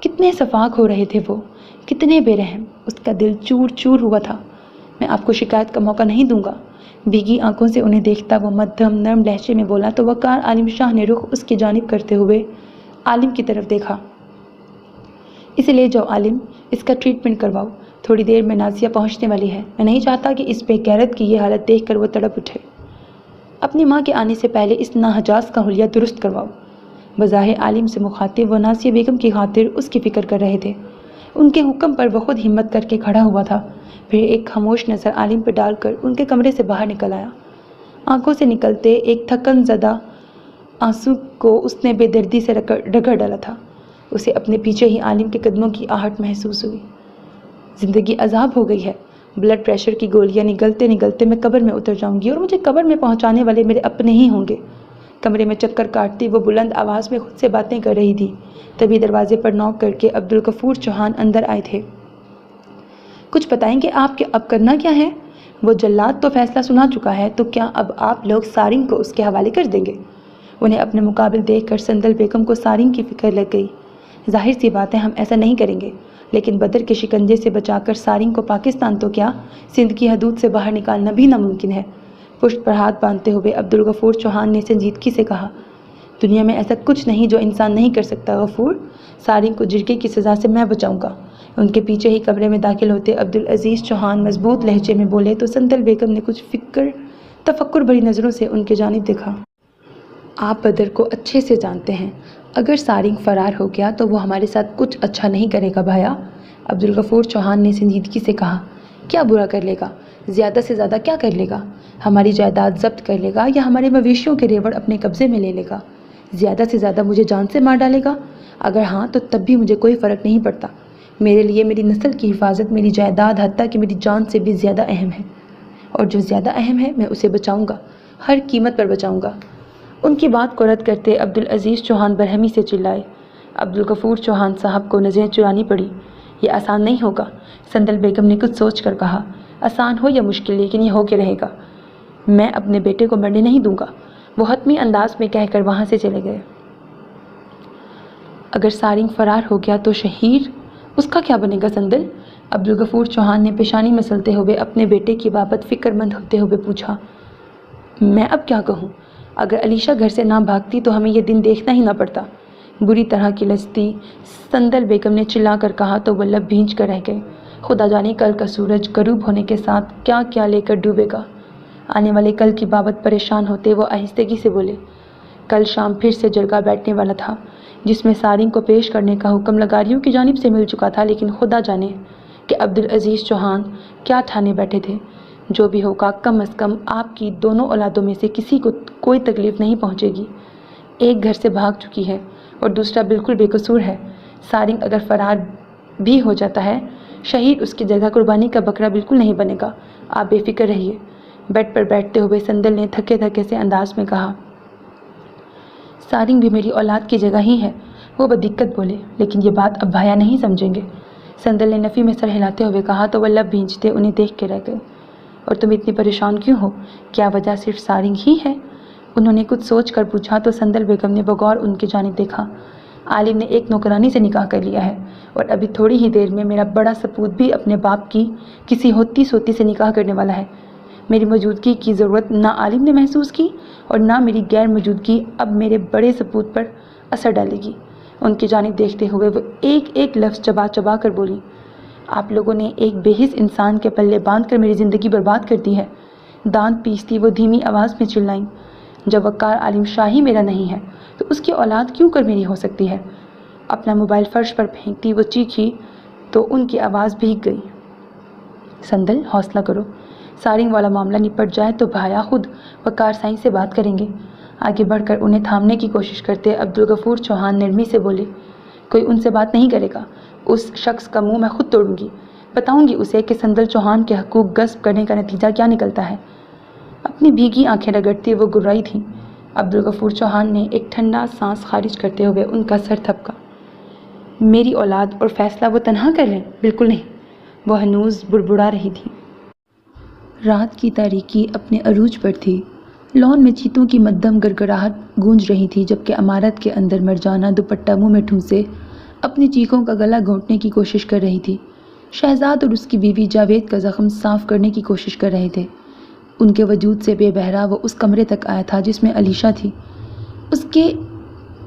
کتنے شفاق ہو رہے تھے وہ، کتنے بے رحم۔ اس کا دل چور چور ہوا تھا۔ میں آپ کو شکایت کا موقع نہیں دوں گا۔ بھیگی آنکھوں سے انہیں دیکھتا وہ مدھم نرم لہجے میں بولا تو وقار عالم شاہ نے رخ اس کی جانب کرتے ہوئے عالم کی طرف دیکھا۔ اسے لے جاؤ عالم، اس کا ٹریٹمنٹ کرواؤ، تھوڑی دیر میں نازیہ پہنچنے والی ہے، میں نہیں چاہتا کہ اس بے غیرت کی یہ حالت دیکھ کر وہ تڑپ اٹھے۔ اپنی ماں کے آنے سے پہلے اس ناحجاز کا حلیہ درست کرواؤ۔ بظاہر عالم سے مخاطب وہ نازیہ بیگم کی خاطر اس کی فکر کر رہے تھے۔ ان کے حکم پر وہ خود ہمت کر کے کھڑا ہوا تھا، پھر ایک خاموش نظر عالم پہ ڈال کر ان کے کمرے سے باہر نکل آیا۔ آنکھوں سے نکلتے ایک تھکن زدہ آنسو کو اس نے بے دردی سے رگڑ ڈالا تھا۔ اسے اپنے پیچھے ہی عالم کے قدموں کی آہٹ محسوس ہوئی۔ زندگی عذاب ہو گئی ہے، بلڈ پریشر کی گولیاں نگلتے نگلتے میں قبر میں اتر جاؤں گی اور مجھے قبر میں پہنچانے والے میرے اپنے ہی ہوں گے۔ کمرے میں چکر کاٹتی وہ بلند آواز میں خود سے باتیں کر رہی تھی، تبھی دروازے پر نوک کر کے عبدالغفور چوہان اندر آئے تھے۔ کچھ بتائیں گے آپ کہ اب کرنا کیا ہے؟ وہ جلاد تو فیصلہ سنا چکا ہے، تو کیا اب آپ لوگ سارنگ کو اس کے حوالے کر دیں گے؟ انہیں اپنے مقابل دیکھ کر سندل بیگم کو سارنگ کی فکر لگ گئی۔ ظاہر سی بات ہے ہم ایسا نہیں کریں گے، لیکن بدر کے شکنجے سے بچا کر سارنگ کو پاکستان تو کیا سندھ کی حدود سے باہر نکالنا بھی ناممکن ہے۔ پشت پر ہاتھ باندھتے ہوئے عبدالغفور چوہان نے سنجیدگی سے کہا، دنیا میں ایسا کچھ نہیں جو انسان نہیں کر سکتا غفور، سارنگ کو جرگے کی سزا سے میں بچاؤں گا۔ ان کے پیچھے ہی کمرے میں داخل ہوتے عبدالعزیز چوہان مضبوط لہجے میں بولے تو سندل بیگم نے کچھ تفکر بھری نظروں سے ان کی جانب دیکھا۔ آپ بدر کو اچھے سے جانتے ہیں، اگر سارنگ فرار ہو گیا تو وہ ہمارے ساتھ کچھ اچھا نہیں کرے گا بھایا۔ عبدالغفور چوہان نے سنجیدگی سے کہا، کیا برا کر لے گا؟ زیادہ سے زیادہ کیا کر لے گا؟ ہماری جائیداد ضبط کر لے گا یا ہمارے مویشیوں کے ریوڑ اپنے قبضے میں لے لے گا؟ زیادہ سے زیادہ مجھے جان سے مار ڈالے گا؟ اگر ہاں تو تب بھی مجھے کوئی فرق نہیں پڑتا۔ میرے لیے میری نسل کی حفاظت میری جائیداد حتیٰ کہ میری جان سے بھی زیادہ اہم ہے، اور جو زیادہ اہم ہے میں اسے بچاؤں گا، ہر قیمت پر بچاؤں گا۔ ان کی بات کو رد کرتے عبدالعزیز چوہان برہمی سے چلائے۔ عبدالغفور چوہان صاحب کو نظریں چرانی پڑی۔ یہ آسان نہیں ہوگا، سندل بیگم نے کچھ سوچ کر کہا، آسان ہو یا مشکل لیکن یہ ہو کے رہے گا۔ میں اپنے بیٹے کو مرنے نہیں دوں گا، وہ حتمی انداز میں کہہ کر وہاں سے چلے گئے۔ اگر سارنگ فرار ہو گیا تو شہیر، اس کا کیا بنے گا سندل؟ عبدالغفور چوہان نے پیشانی مسلتے ہوئے اپنے بیٹے کی بابت فکر مند ہوتے ہوئے پوچھا۔ میں اب کیا کہوں؟ اگر علیشہ گھر سے نہ بھاگتی تو ہمیں یہ دن دیکھنا ہی نہ پڑتا۔ بری طرح کی لجتی سندل بیگم نے چلا کر کہا تو وہ لب بھینچ کر رہ گئے۔ خدا جانے کل کا سورج غروب ہونے کے ساتھ کیا کیا لے کر ڈوبے گا۔ آنے والے کل کی بابت پریشان ہوتے وہ آہستگی سے بولے، کل شام پھر سے جرگہ بیٹھنے والا تھا جس میں سارنگ کو پیش کرنے کا حکم لگاریوں کی جانب سے مل چکا تھا، لیکن خدا جانے کہ عبدالعزیز چوہان کیا ٹھانے بیٹھے تھے۔ جو بھی ہوگا کم از کم آپ کی دونوں اولادوں میں سے کسی کو کوئی تکلیف نہیں پہنچے گی۔ ایک گھر سے بھاگ چکی ہے اور دوسرا بالکل بے قصور ہے۔ سارنگ اگر فرار بھی ہو جاتا ہے، شہید اس کی جگہ قربانی کا بکرا بالکل نہیں بنے گا۔ آپ بے فکر رہیے۔ بیڈ پر بیٹھتے ہوئے سندل نے تھکے تھکے سے انداز میں کہا، سارنگ بھی میری اولاد کی جگہ ہی ہے۔ وہ بدقت بولے، لیکن یہ بات اب بھایا نہیں سمجھیں گے۔ سندل نے نفی میں سر ہلاتے ہوئے کہا تو وہ لب بھینچتے انہیں دیکھ کے رہ گئے۔ اور تم اتنی پریشان کیوں ہو؟ کیا وجہ صرف سارنگ ہی ہے؟ انہوں نے کچھ سوچ کر پوچھا تو سندل بیگم نے بغور ان کی جانب دیکھا۔ عالم نے ایک نوکرانی سے نکاح کر لیا ہے اور ابھی تھوڑی ہی دیر میں میرا بڑا سپوت بھی اپنے باپ کی کسی ہوتی سوتی سے نکاح کرنے والا ہے۔ میری موجودگی کی ضرورت نہ عالم نے محسوس کی اور نہ میری غیر موجودگی اب میرے بڑے سپوت پر اثر ڈالے گی۔ ان کی جانب دیکھتے ہوئے وہ ایک ایک لفظ چبا چبا کر بولی، آپ لوگوں نے ایک بے حس انسان کے پلے باندھ کر میری زندگی برباد کر دی ہے۔ دانت پیستی وہ دھیمی آواز میں چلائیں، جب وقار عالم شاہی میرا نہیں ہے تو اس کی اولاد کیوں کر میری ہو سکتی ہے؟ اپنا موبائل فرش پر پھینکتی وہ چیخی تو ان کی آواز بھیگ گئی۔ سندل حوصلہ کرو، سارنگ والا معاملہ نپٹ جائے تو بھایا خود وقار سائیں سے بات کریں گے۔ آگے بڑھ کر انہیں تھامنے کی کوشش کرتے عبدالغفور چوہان نرمی سے بولے، کوئی ان سے بات نہیں کرے گا، اس شخص کا منہ میں خود توڑوں گی، بتاؤں گی اسے کہ سندل چوہان کے حقوق غصب کرنے کا نتیجہ کیا نکلتا ہے۔ اپنی بھیگی آنکھیں رگڑتی وہ گرائی تھیں۔ عبدالغفور چوہان نے ایک ٹھنڈا سانس خارج کرتے ہوئے ان کا سر تھپکا۔ میری اولاد اور فیصلہ وہ تنہا کر لیں؟ بالکل نہیں، وہ ہنوز بڑبڑا رہی تھی۔ رات کی تاریکی اپنے عروج پر تھی۔ لان میں چیتوں کی مدھم گڑگڑاہٹ گونج رہی تھی، جبکہ عمارت کے اندر مرجانہ دوپٹہ منہ میں ٹھونسے اپنی چیخوں کا گلا گھونٹنے کی کوشش کر رہی تھی۔ شہزاد اور اس کی بیوی جاوید کا زخم صاف کرنے کی کوشش کر رہے تھے۔ ان کے وجود سے بے بہرا وہ اس کمرے تک آیا تھا جس میں علیشہ تھی۔ اس کے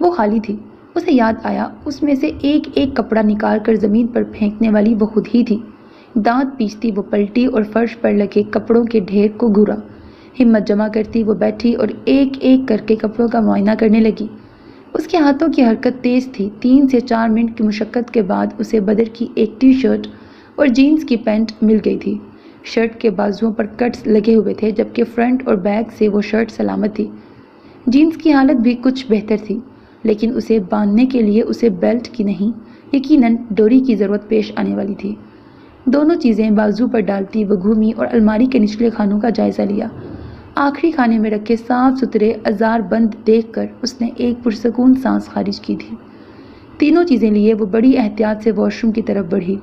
وہ خالی تھی۔ اسے یاد آیا اس میں سے ایک ایک کپڑا نکال کر زمین پر پھینکنے والی وہ خود ہی تھی۔ دانت پیستی وہ پلٹی اور فرش پر لگے کپڑوں کے ڈھیر کو گھورا۔ ہمت جمع کرتی وہ بیٹھی اور ایک ایک کر کے کپڑوں کا معائنہ کرنے لگی۔ اس کے ہاتھوں کی حرکت تیز تھی۔ 3 سے 4 منٹ کی مشقت کے بعد اسے بدر کی ایک ٹی شرٹ اور جینز کی پینٹ مل گئی تھی۔ شرٹ کے بازوؤں پر کٹس لگے ہوئے تھے جبکہ فرنٹ اور بیک سے وہ شرٹ سلامت تھی۔ جینز کی حالت بھی کچھ بہتر تھی، لیکن اسے باندھنے کے لیے اسے بیلٹ کی نہیں، یقیناً ڈوری کی ضرورت پیش آنے والی تھی۔ دونوں چیزیں بازو پر ڈالتی وہ گھومی اور الماری کے نچلے خانوں کا جائزہ لیا۔ آخری خانے میں رکھے صاف ستھرے ازار بند دیکھ کر اس نے ایک پرسکون سانس خارج کی تھی۔ تینوں چیزیں لیے وہ بڑی احتیاط سے واش روم کی طرف بڑھی۔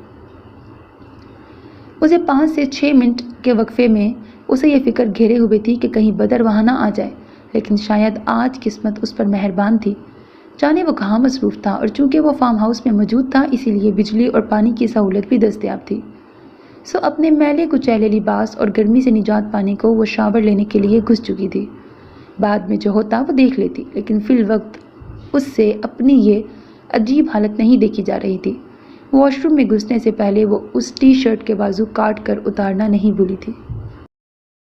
اسے 5 سے 6 منٹ کے وقفے میں اسے یہ فکر گھیرے ہوئے تھی کہ کہیں بدر وہاں نہ آ جائے، لیکن شاید آج قسمت اس پر مہربان تھی۔ جانے وہ کہاں مصروف تھا، اور چونکہ وہ فارم ہاؤس میں موجود تھا اسی لیے بجلی اور پانی کی سہولت بھی دستیاب تھی۔ سو اپنے میلے کچیلے لباس اور گرمی سے نجات پانے کو وہ شاور لینے کے لیے گھس چکی تھی۔ بعد میں جو ہوتا وہ دیکھ لیتی، لیکن فی الوقت اس سے اپنی یہ عجیب حالت نہیں دیکھی جا رہی تھی۔ واش روم میں گھسنے سے پہلے وہ اس ٹی شرٹ کے بازو کاٹ کر اتارنا نہیں بھولی تھی۔